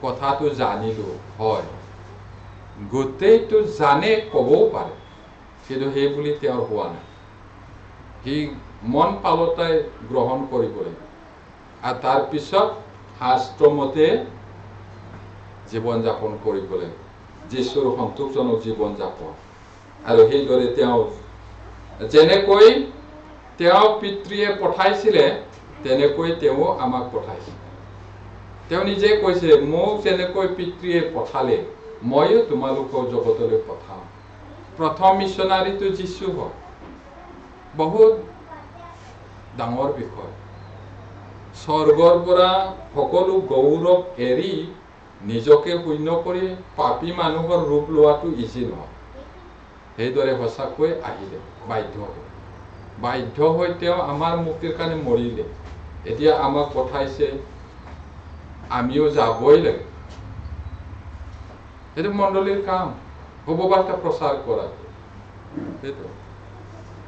কথাটো জানিলো হয় গোটেইটো জানে ক'বও পাৰে কিন্তু সেই বুলি তেওঁৰ হোৱা নাই সি মন পালতাই গ্ৰহণ কৰিব লাগিব আৰু তাৰ পিছত শাস্ত্ৰমতে জীৱন যাপন কৰিব লাগিব যীশুৰ সন্তোষজনক জীৱন যাপন আৰু সেইদৰে তেওঁ যেনেকৈ তেওঁ পিতৃয়ে পঠাইছিলে তেনেকৈ তেওঁ আমাক পঠাইছে তেওঁ নিজে কৈছে মোক যেনেকৈ পিতৃয়ে পঠালে ময়ো তোমালোকক জগতলৈ পঠাম প্ৰথম মিছনাৰীটো যীশু হয় বহুত ডাঙৰ বিষয় স্বৰ্গৰ পৰা সকলো গৌৰৱ এৰি নিজকে শূন্য কৰি পাপী মানুহৰ ৰূপ লোৱাটো ইজি নহয় সেইদৰে সঁচাকৈ আহিলে বাধ্য হৈ তেওঁ আমাৰ মুক্তিৰ কাৰণে মৰিলে এতিয়া আমাক পঠাইছে আমিও যাবই লাগে সেইটো মণ্ডলীৰ কাম শুভবাৰ্তা প্ৰচাৰ কৰাটো সেইটো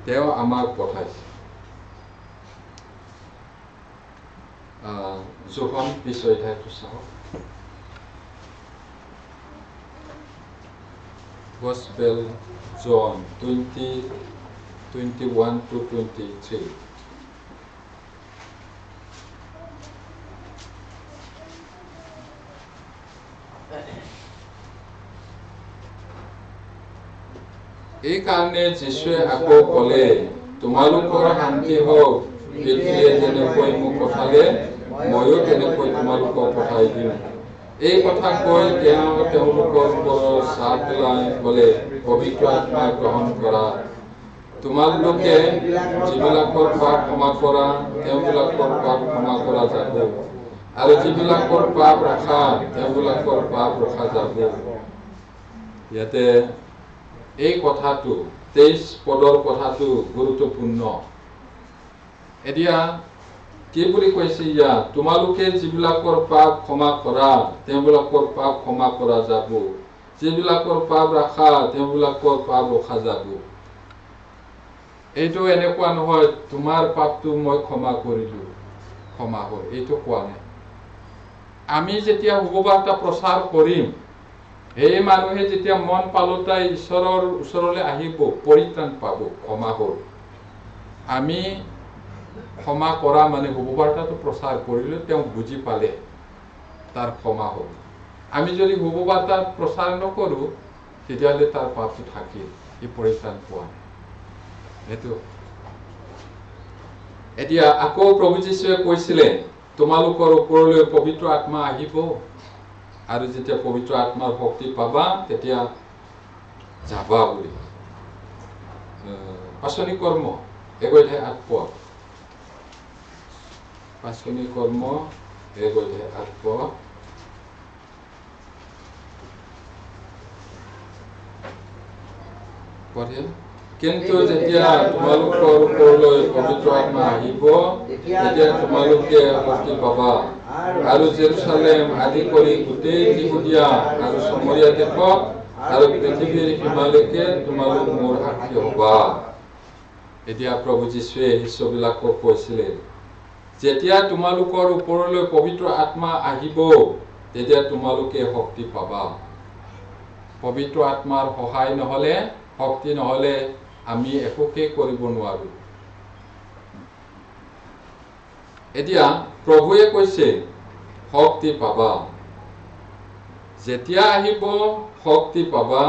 তেওঁ আমাক পঠাইছে যোহন 20 অধ্যায়টো চাওক Gospel John 20:21-23 এই কাৰণে যীশুৱে আকৌ ক'লে তোমালোকৰ শান্তি হওক পিতৃয়ে যেনেকৈ মোক পঠালে ময়ো তেনেকৈ তোমালোকক পঠাই দিম এই কথা কৈ তেওঁ তেওঁলোকৰ ওপৰত চাপ পেলাই ক'লে পবিত্ৰ আত্মা গ্ৰহণ কৰা তোমালোকে যিবিলাকৰ পাপ ক্ষমা কৰা তেওঁবিলাকৰ পাপ ক্ষমা কৰা যাব আৰু যিবিলাকৰ পাপ ৰখা তেওঁবিলাকৰ পাপ ৰখা যাব ইয়াতে এই কথাটো 23 পদৰ কথাটো গুৰুত্বপূৰ্ণ এতিয়া কি বুলি কৈছে ইয়া তোমালোকে যিবিলাকৰ পাপ ক্ষমা কৰা তেওঁবিলাকৰ পাপ ক্ষমা কৰা যাব যিবিলাকৰ পাপ ৰখা তেওঁবিলাকৰ পাপ ৰখা যাব এইটো এনেকুৱা নহয় তোমাৰ পাপটো মই ক্ষমা কৰিলো ক্ষমা হ'ল এইটো কোৱা নাই আমি যেতিয়া শুভবাৰ্তা প্ৰচাৰ কৰিম এই মানুহে যেতিয়া মন পালতাই ঈশ্বৰৰ ওচৰলৈ আহিব পৰিত্ৰাণ পাব ক্ষমা হ'ল আমি ক্ষমা কৰা মানে শুভবাৰ্তাটো প্ৰচাৰ কৰিলে তেওঁ বুজি পালে তাৰ ক্ষমা হ'ল আমি যদি শুভবাৰ্তা প্ৰচাৰ নকৰো তেতিয়াহ'লে তাৰ পাপটো থাকিল ই পৰিত্ৰাণ পোৱা নাই সেইটো এতিয়া আকৌ প্ৰভু যীশুৱে কৈছিলে তোমালোকৰ ওপৰলৈ পবিত্ৰ আত্মা আহিব আৰু যেতিয়া পবিত্ৰ আত্মাৰ শক্তি পাবা তেতিয়া যাবা বুলি পাচনি কৰ্ম 1:8 পাচনি কৰ্ম 1:8 পঢ়ে কিন্তু যেতিয়া তোমালোকৰ ওপৰলৈ পবিত্ৰ আত্মা আহিব তেতিয়া তোমালোকে শক্তি পাবা আৰু জেৰুসালেম আদি কৰি গোটেই যিহুদীয়া আৰু সমৰীয়া দেশত আৰু পৃথিৱীৰ সীমালৈকে তোমালোক মোৰ সাক্ষী হ'বা এতিয়া প্ৰভু যীশুৱে শিষ্যবিলাকক কৈছিলে যেতিয়া তোমালোকৰ ওপৰলৈ পবিত্ৰ আত্মা আহিব তেতিয়া তোমালোকে শক্তি পাবা পবিত্ৰ আত্মাৰ সহায় নহলে শক্তি নহলে আমি একোকে কৰিব নোৱাৰো এতিয়া প্ৰভুৱে কৈছে শক্তি পাবা যেতিয়া আহিব শক্তি পাবা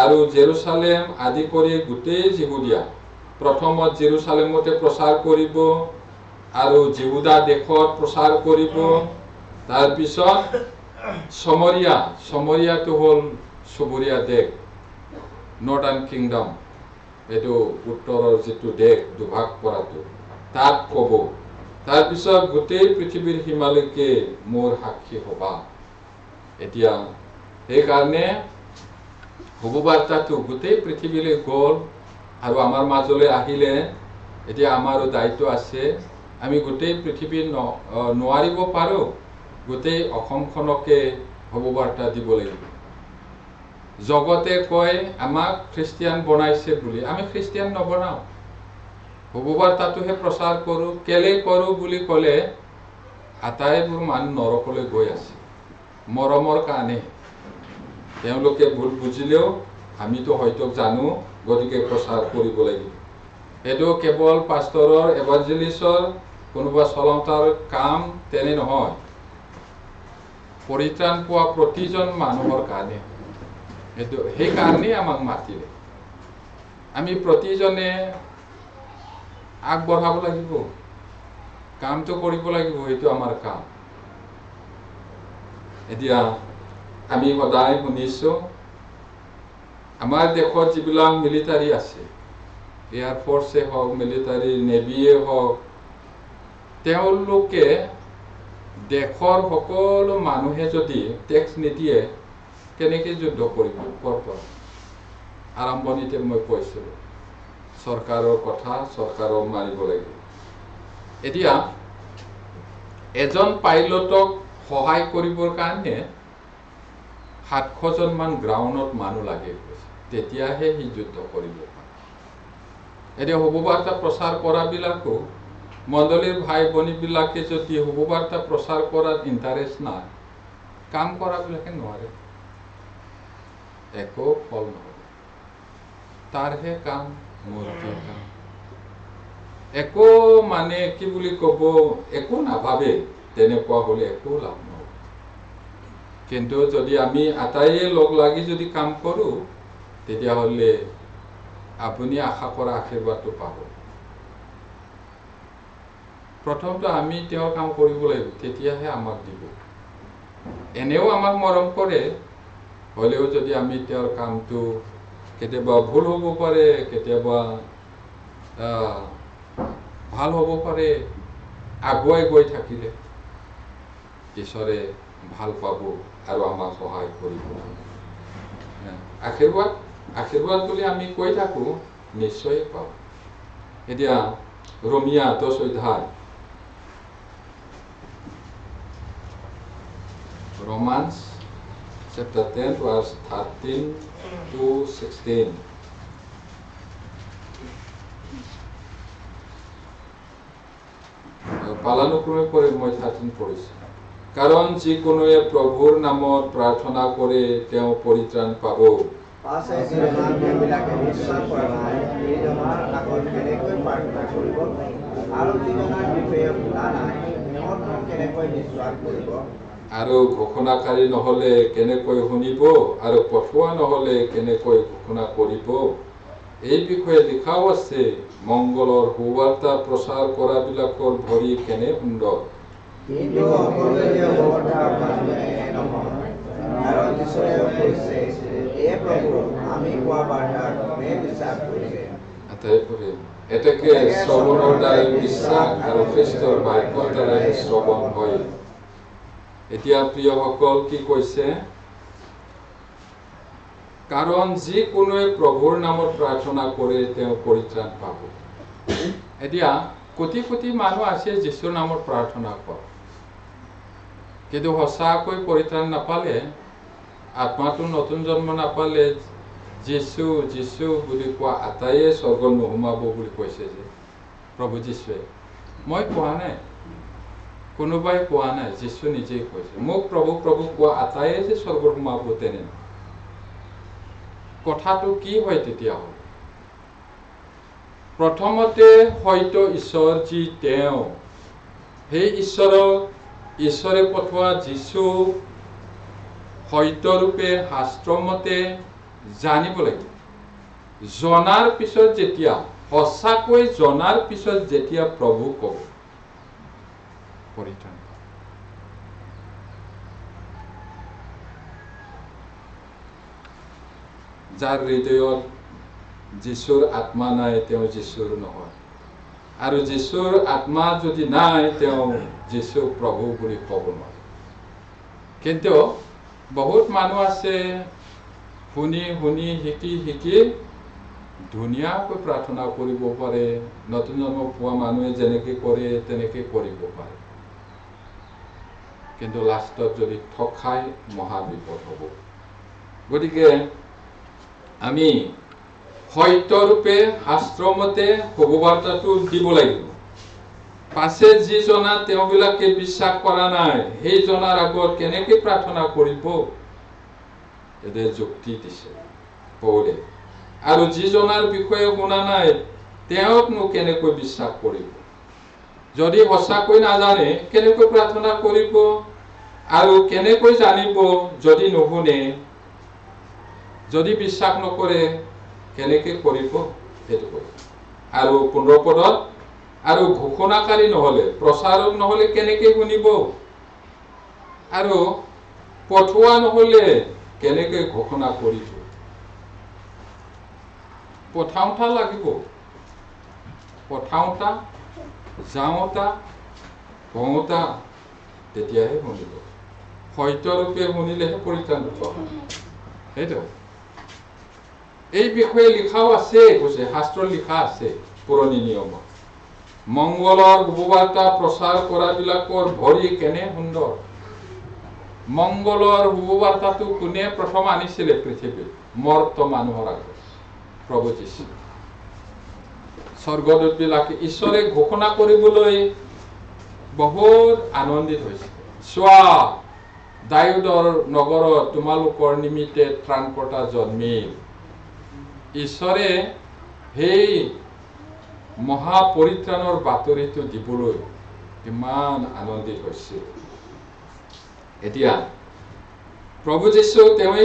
আৰু জেৰুসালেম আদি কৰি গোটেই যিহুদীয়া প্ৰথমত জেৰুসালেমতে প্ৰচাৰ কৰিব আৰু যিহুদা দেশত প্ৰচাৰ কৰিব তাৰ পিছত সমৰীয়াটো হ'ল চুবুৰীয়া দেশ নৰ্দাৰ্ণ কিংডম এইটো উত্তৰৰ যিটো দেশ দুভাগ কৰাটো তাত ক'ব তাৰ পিছত গোটেই পৃথিৱীৰ সীমালৈকে মোৰ সাক্ষী হ'বা এতিয়া সেইকাৰণে শুভবাৰ্তাটো গোটেই পৃথিৱীলৈ গ'ল আৰু আমাৰ মাজলৈ আহিলে এতিয়া আমাৰো দায়িত্ব আছে আমি গোটেই পৃথিৱীৰ নোৱাৰিব পাৰো গোটেই অসমখনকে শুভবাৰ্তা দিব লাগিব জগতে কয় আমাক খ্ৰীষ্টিয়ান বনাইছে বুলি আমি খ্ৰীষ্টিয়ান নবনাও শুভবাৰ্তাটোহে প্ৰচাৰ কৰো কেলে কৰো বুলি ক'লে আটাইবোৰ মানুহ নৰকলৈ গৈ আছে মৰমৰ কাৰণে তেওঁলোকে ভুল বুজিলেও আমিতো হয়তো জানো গতিকে প্ৰচাৰ কৰিব লাগিব। এইটো কেৱল পাষ্টৰৰ এভাঞ্জেলিষ্টৰ কোনোবা চলন্তাৰ কাম তেনে নহয়, পৰিত্ৰাণ পোৱা প্ৰতিজন মানুহৰ কাৰণে। এইটো সেইকাৰণেই আমাক মাতিলে। আমি প্ৰতিজনে আগবঢ়াব লাগিব, কামটো কৰিব লাগিব, সেইটো আমাৰ কাম। এতিয়া আমি সদায় শুনিছোঁ আমাৰ দেশত যিবিলাক মিলিটাৰী আছে, এয়াৰফৰ্চে হওক, মিলিটাৰী নেভিয়ে হওক, তেওঁলোকে দেশৰ সকলো মানুহে যদি টেক্স নিদিয়ে কেনেকৈ যুদ্ধ কৰিব? আৰম্ভণিতে মই কৈছিলোঁ চৰকাৰৰ কথা, চৰকাৰক মানিব লাগিব। এতিয়া এজন পাইলটক সহায় কৰিবৰ কাৰণে 700জন মান গ্ৰাউণ্ডত মানুহ লাগে, তেতিয়াহে সি যুদ্ধ কৰিব পাৰে। এতিয়া শুভবাৰ্তা প্ৰচাৰ কৰাবিলাকো মণ্ডলীৰ ভাই ভনীবিলাকে যদি শুভবাৰ্তা প্ৰচাৰ কৰাত ইণ্টাৰেষ্ট নাই, কাম কৰাবিলাকে নোৱাৰে, একো ফল নহ'ব। তাৰহে কাম, মূৰ্তিৰ কাম। একো মানে কি বুলি ক'ব, একো নাভাবে, তেনেকুৱা হ'লে একো লাভ নহ'ব। কিন্তু যদি আমি আটাইয়ে লগ লাগি যদি কাম কৰোঁ, তেতিয়াহ'লে আপুনি আশা কৰা আশীৰ্বাদটো পাব। প্ৰথমটো আমি তেওঁৰ কাম কৰিব লাগিব, তেতিয়াহে আমাক দিব। এনেও আমাক মৰম কৰে, হ'লেও যদি আমি তেওঁৰ কামটো কেতিয়াবা ভুল হ'ব পাৰে, কেতিয়াবা ভাল হ'ব পাৰে, আগুৱাই গৈ থাকিলে ঈশ্বৰে ভাল পাব আৰু আমাক সহায় কৰিব। আশীৰ্বাদ বুলি আমি কৈ থাকোঁ, নিশ্চয় পাব। এতিয়া ৰোমিয়া 10 অধ্যায়, Romans chapter 10 verse 13 to 16. পালানুক্ৰমে পঢ়ি মই 13 পঢ়িছোঁ। কাৰণ যিকোনোৱে প্ৰভুৰ নামত প্ৰাৰ্থনা কৰে তেওঁ পৰিত্ৰাণ পাব। পাছে যিজনাৰ তেওঁবিলাকে বিশ্বাস কৰা নাই, সেইজনাৰ আগত কেনেকৈ প্ৰাৰ্থনা কৰিব? আৰু যিজনাৰ বিষয়ে শুনা নাই, তেওঁনো কেনেকৈ বিশ্বাস কৰিব? আৰু ঘোষণাকাৰী নহ'লে কেনেকৈ শুনিব? আৰু পঠোৱা নহ'লে কেনেকৈ ঘোষণা কৰিব? এই বিষয়ে লিখাও আছে, মংগলৰ সুবাৰ্তা প্ৰচাৰ কৰাবিলাকৰ ভৰি কেনে সুন্দৰ। কিন্তু সকলোৱে যে সুবাৰ্তা মানুহে নহয়, কাৰণ ঈশ্বৰে কৈছে, হে প্ৰভু, আমি কোৱা বাৰ্তাক কোনে বিশ্বাস কৰিছে? এতেকে শ্ৰৱণৰ দ্বাৰাই বিশ্বাস আৰু খ্ৰীষ্টৰ বাক্যৰ দ্বাৰাই শ্ৰৱণ হয়। এতিয়া প্ৰিয়সকল কি কৈছে? কাৰণ যিকোনোৱে প্ৰভুৰ নামত প্ৰাৰ্থনা কৰে তেওঁ পৰিত্ৰাণ পাব। এতিয়া কোটি কোটি মানুহ আছে যীশুৰ নামত প্ৰাৰ্থনা কৰে, কিন্তু সঁচাকৈ পৰিত্ৰাণ নাপালে, আত্মাটো নতুন জন্ম নাপালে, যীশু যীশু বুলি কোৱা আটাইয়ে স্বৰ্গত নোসোমাব বুলি কৈছে যে প্ৰভু যীশুৱে। মই কোৱা নাই, কোনোবাই কোৱা নাই, যীশু নিজেই কৈছে, মোক প্ৰভু প্ৰভু কোৱা আটাইয়ে যে স্বৰ্গত সোমাব তেনে। কথাটো কি হয় তেতিয়াহ'লে? প্ৰথমতে হয়তো ঈশ্বৰ যি তেওঁ, সেই ঈশ্বৰে পঠোৱা যীশু সত্যৰূপে শাস্ত্ৰমতে জানিব লাগিব। জনাৰ পিছত যেতিয়া, সঁচাকৈ জনাৰ পিছত যেতিয়া প্ৰভু ক'ব, পৰিত্ৰাণ পাব। যাৰ হৃদয়ত যীশুৰ আত্মা নাই, তেওঁ যীশুৰ নহয়। আৰু যীশুৰ আত্মা যদি নাই, তেওঁ যীশু প্ৰভু বুলি ক'ব নোৱাৰে। কিন্তু বহুত মানুহ আছে, শুনি শুনি শিকি ধুনীয়াকৈ প্ৰাৰ্থনা কৰিব পাৰে, নতুন জন্ম পোৱা মানুহে যেনেকৈ কৰে তেনেকৈ কৰিব পাৰে, কিন্তু লাষ্টত যদি ঠকাই মহাবিপদ হ'ব। গতিকে আমি সত্যৰূপে শাস্ত্ৰমতে শুভবাৰ্তাটো দিব লাগিব। পাছে যি জনা তেওঁবিলাকে বিশ্বাস কৰা নাই, সেই জনাৰ আগত কেনেকৈ প্ৰাৰ্থনা কৰিব? এতে যুক্তি দিছে পৌলে। আৰু যিজনাৰ বিষয়ে শুনা নাই তেওঁকনো কেনেকৈ বিশ্বাস কৰিব? যদি সঁচাকৈ নাজানে কেনেকৈ প্ৰাৰ্থনা কৰিব? আৰু কেনেকৈ জানিব যদি নুশুনে? যদি বিশ্বাস নকৰে কেনেকৈ কৰিব? সেইটো আৰু 15 পদত আৰু ঘোষণাকাৰী নহলে, প্ৰচাৰক নহলে কেনেকৈ শুনিব? আৰু পঠোৱা নহলে কেনেকৈ ঘোষণা কৰিব? পঠাওঁতা লাগিব, পঠাওঁতা, যাওঁতা, কওঁতা, তেতিয়াহে শুনিব। সত্যৰূপে শুনিলেহে পৰিত্ৰাণ পাব। সেইটো এই বিষয়ে লিখাও আছে, কৈছে শাস্ত্ৰত লিখা আছে পুৰণি নিয়মত। মংগলৰ শুভবাৰ্তা প্ৰচাৰ কৰাবিলাকৰ ভৰি কেনে সুন্দৰ। মংগলৰ শুভবাৰ্তাটো কোনে প্ৰথম আনিছিলে পৃথিৱীত? মৰ্ত মানুহৰ আগত প্ৰভু যীশু। স্বৰ্গদূতবিলাকে ঈশ্বৰে ঘোষণা কৰিবলৈ বহুত আনন্দিত হৈছে। চোৱা, দাউদৰ নগৰত তোমালোকৰ নিমিত্তে ত্ৰাণকৰ্তা জন্মিল। ঈশ্বৰে সেই মহাপৰিত্ৰাণৰ বাতৰিটো দিবলৈ ইমান আনন্দিত হৈছিল। এতিয়া প্ৰভু যীশু তেওঁৱে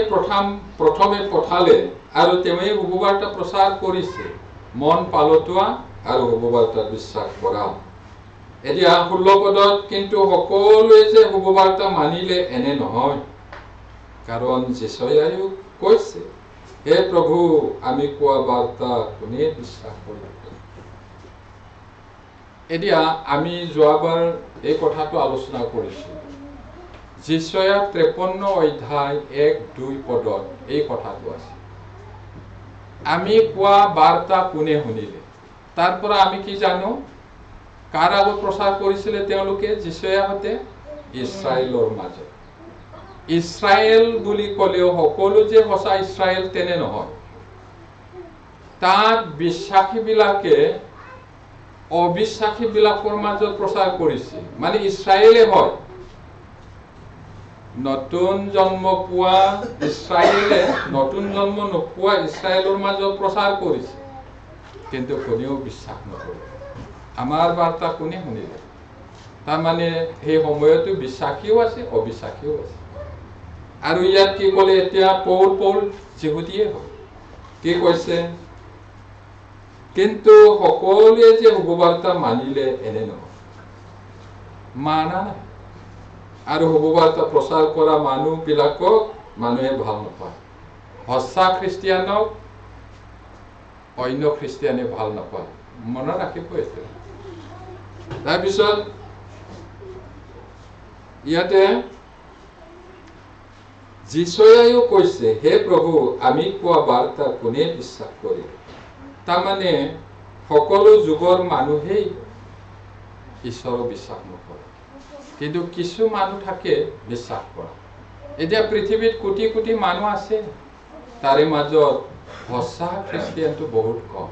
প্ৰথমে পঠালে আৰু তেওঁৱে শুভবাৰ্তা প্ৰচাৰ কৰিছে। মন পালটোৱা আৰু শুভবাৰ্তাত বিশ্বাস কৰা। এতিয়া 16 পদত কিন্তু সকলোৱে যে শুভবাৰ্তা মানিলে এনে নহয়, কাৰণ যীশুৱেও কৈছে, হে প্ৰভু, আমি কোৱা বাৰ্তা কোনে বিশ্বাস কৰিব? এতিয়া আমি যোৱাবাৰ এই কথাটো আলোচনা কৰিছো। যীশুয়া 53 অধ্যায় 1-2 পদত এই কথাটো আছে। আমি কোৱা বাৰ্তা কোনে শুনিলে? তাৰ পৰা আমি কি জানো? কাৰ আগত প্ৰচাৰ কৰিছিলে তেওঁলোকে? যীশুয়াহঁতে ইছৰাইলৰ মাজত। ইছৰাইল বুলি ক'লেও সকলো যে সঁচা ইছৰাইল তেনে নহয়। তাত বিশ্বাসীবিলাকে অবিশ্বাসীবিলাকৰ মাজত প্ৰচাৰ কৰিছে, মানে ইছৰাইলে হয়। নতুন জন্ম পোৱা ইছৰাইলে নতুন জন্ম নোপোৱা ইছৰাইলৰ মাজত প্ৰচাৰ কৰিছে, কিন্তু কোনেও বিশ্বাস নকৰে। আমাৰ বাৰ্তা কোনে শুনিলে? তাৰমানে সেই সময়তো বিশ্বাসীও আছে, অবিশ্বাসীও আছে। আৰু ইয়াত কি ক'লে? এতিয়া পৌল যিহুদীয়ে হয়। কি কৈছে? কিন্তু সকলোৱে যে শুভবাৰ্তা মানিলে এনে নহয়, মানা নাই। আৰু শুভবাৰ্তা প্ৰচাৰ কৰা মানুহবিলাকক মানুহে ভাল নাপায়। সঁচা খ্ৰীষ্টিয়ানক অন্য খ্ৰীষ্টিয়ানে ভাল নাপায়, মনত ৰাখিব। তাৰপিছত ইয়াতে যীশুৱেও কৈছে, হে প্ৰভু, আমি কোৱা বাৰ্তা কোনে বিশ্বাস কৰিব? তাৰমানে সকলো যুগৰ মানুহেই ঈশ্বৰক বিশ্বাস নকৰে, কিন্তু কিছু মানুহ থাকে বিশ্বাস কৰা। এতিয়া পৃথিৱীত কোটি কোটি মানুহ আছে, তাৰে মাজত সঁচা খ্ৰীষ্টিয়ানটো বহুত কম।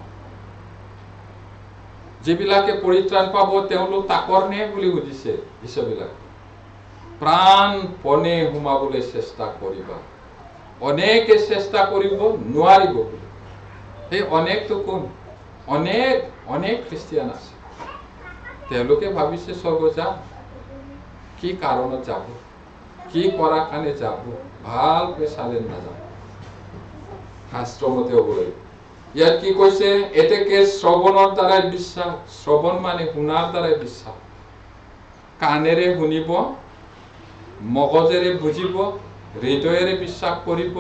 যিবিলাকে পৰিত্ৰাণ পাব তেওঁলোক তাকৰ নে বুলি সুধিছে ঈশ্বৰবিলাক। প্ৰাণপণে সোমাবলৈ চেষ্টা কৰিবা। অনেকে চেষ্টা কৰিব, নোৱাৰিব বুলি। সেই অনেকটো কোন? অনেক খ্ৰীষ্টিয়ান আছে। তেওঁলোকে ভাবিছে স্বৰ্গ যাম। কি কাৰণত যাব? কি কৰাৰ কাৰণে যাব? ভালকৈ চালে নাযাব। শাস্ত্ৰমতে হ'ব লাগিব। ইয়াত কি কৈছে? এতেকে শ্ৰৱণৰ দ্বাৰাই বিশ্বাস। শ্ৰৱণ মানে শুনাৰ দ্বাৰাই বিশ্বাস। কাণেৰে শুনিব, মগজেৰে বুজিব, হৃদয়েৰে বিশ্বাস কৰিব,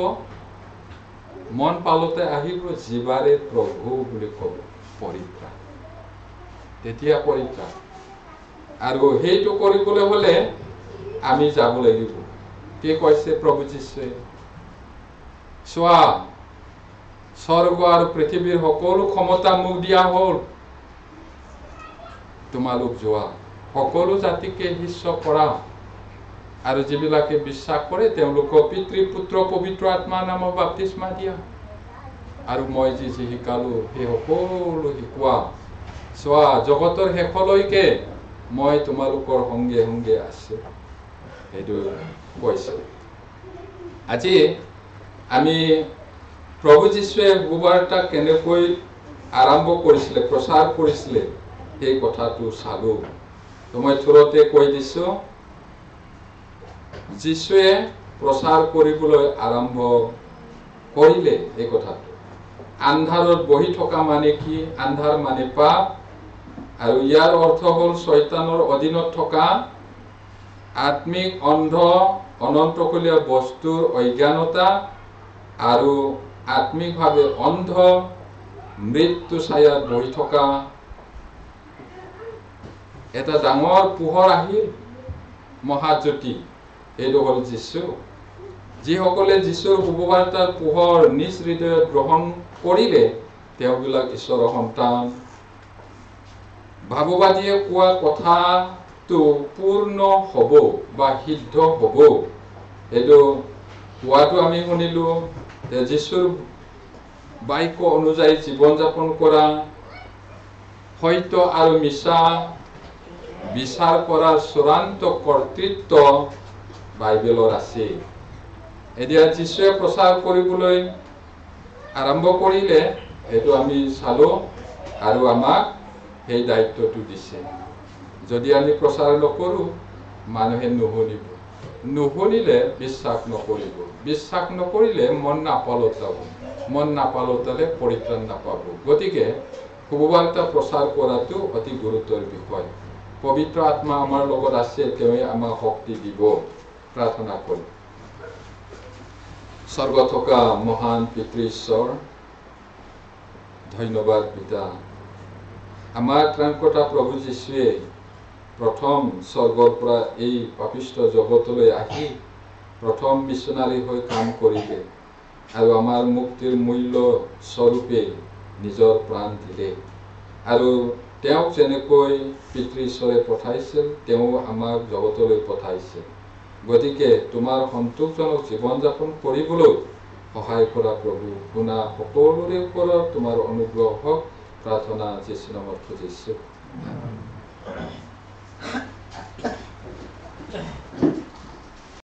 মন পালতে আহিব, জীৱাৰে প্ৰভু বুলি ক'ব, পৰিত্ৰাণ। তেতিয়া পৰিত্ৰাণ। আৰু সেইটো কৰিবলৈ হলে আমি যাব লাগিব। কি কৈছে প্ৰভু যীশুৱে? চোৱা, স্বৰ্গ আৰু পৃথিৱীৰ সকলো ক্ষমতা মোক দিয়া হ'ল। তোমালোক যোৱা, সকলো জাতিকে শিষ্য কৰা, আৰু যিবিলাকে বিশ্বাস কৰে তেওঁলোকক পিতৃ পুত্ৰ পবিত্ৰ আত্মাৰ নামত বাপ্তিস্মা দিয়া। আৰু মই যি শিকালো সেই সকলো শিকোৱা। চোৱা, জগতৰ শেষলৈকে মই তোমালোকৰ সংগে সংগে আছো। সেইটো কৈছে। আজি আমি প্ৰভু যীশুৱে সুবাৰ্তা কেনেকৈ আৰম্ভ কৰিছিলে, প্ৰচাৰ কৰিছিলে, সেই কথাটো চালো। মই থুৰতে কৈ দিছো, যীশুৱে প্ৰচাৰ কৰিবলৈ আৰম্ভ কৰিলে এই কথাটো। আন্ধাৰত বহি থকা মানে কি? আন্ধাৰ মানে পাপ, আৰু ইয়াৰ অৰ্থ হ'ল শয়তানৰ অধীনত থকা আত্মিক অন্ধ অনন্তকলীয়া বস্তুৰ অজ্ঞানতা আৰু আত্মিকভাৱে অন্ধ মৃত্যু ছায়াত বহি থকা এটা ডাঙৰ পোহৰ আহিল, মহাজ্যোতি। এইটো হ'ল যীশু। যিসকলে যীশুৰ শুভবাৰ্তাৰ পোহৰ নিজ হৃদয়ত গ্ৰহণ কৰিলে তেওঁবিলাক ঈশ্বৰৰ সন্তান। ভাৱবাদীয়ে কোৱা কথাটো পূৰ্ণ হ'ব বা সিদ্ধ হ'ব। এইটো কোৱাটো আমি শুনিলো যে যীশুৰ বাক্য অনুযায়ী জীৱন যাপন কৰা, সত্য আৰু মিছা বিচাৰ কৰাৰ চূড়ান্ত কৰ্তৃত্ব বাইবেলৰ আছে। এতিয়া যীশুৱে প্ৰচাৰ কৰিবলৈ আৰম্ভ কৰিলে, সেইটো আমি চালো, আৰু আমাক সেই দায়িত্বটো দিছে। যদি আমি প্ৰচাৰ নকৰো, মানুহে নুশুনিব। নুশুনিলে বিশ্বাস নকৰিব। বিশ্বাস নকৰিলে মন নাপালতাব। মন নাপালতালে পৰিত্ৰাণ নাপাব। গতিকে শুভবাৰ্তা প্ৰচাৰ কৰাটো অতি গুৰুত্বৰ বিষয়। পবিত্ৰ আত্মা আমাৰ লগত আছে, তেওঁৱে আমাক শক্তি দিব। প্ৰাৰ্থনা কৰিম। স্বৰ্গত থকা মহান পিতৃ ঈশ্বৰ, ধন্যবাদ পিতা। আমাৰ ত্ৰাণকৰ্তা প্ৰভু যীশুৱে প্ৰথম স্বৰ্গৰ পৰা এই পাপিষ্ঠ জগতলৈ আহি প্ৰথম মিছনাৰী হৈ কাম কৰিলে, আৰু আমাৰ মুক্তিৰ মূল্য স্বৰূপে নিজৰ প্ৰাণ দিলে। আৰু তেওঁক যেনেকৈ পিতৃ ঈশ্বৰে পঠাইছিল, তেওঁ আমাক জগতলৈ পঠাইছে। গতিকে তোমাৰ সন্তোষজনক জীৱন যাপন কৰিবলৈ সহায় কৰা প্ৰভু। শুনা সকলোৰে ওপৰত তোমাৰ অনুগ্ৰহ হওক, প্ৰাৰ্থনা যীশু নামত খুজিছো।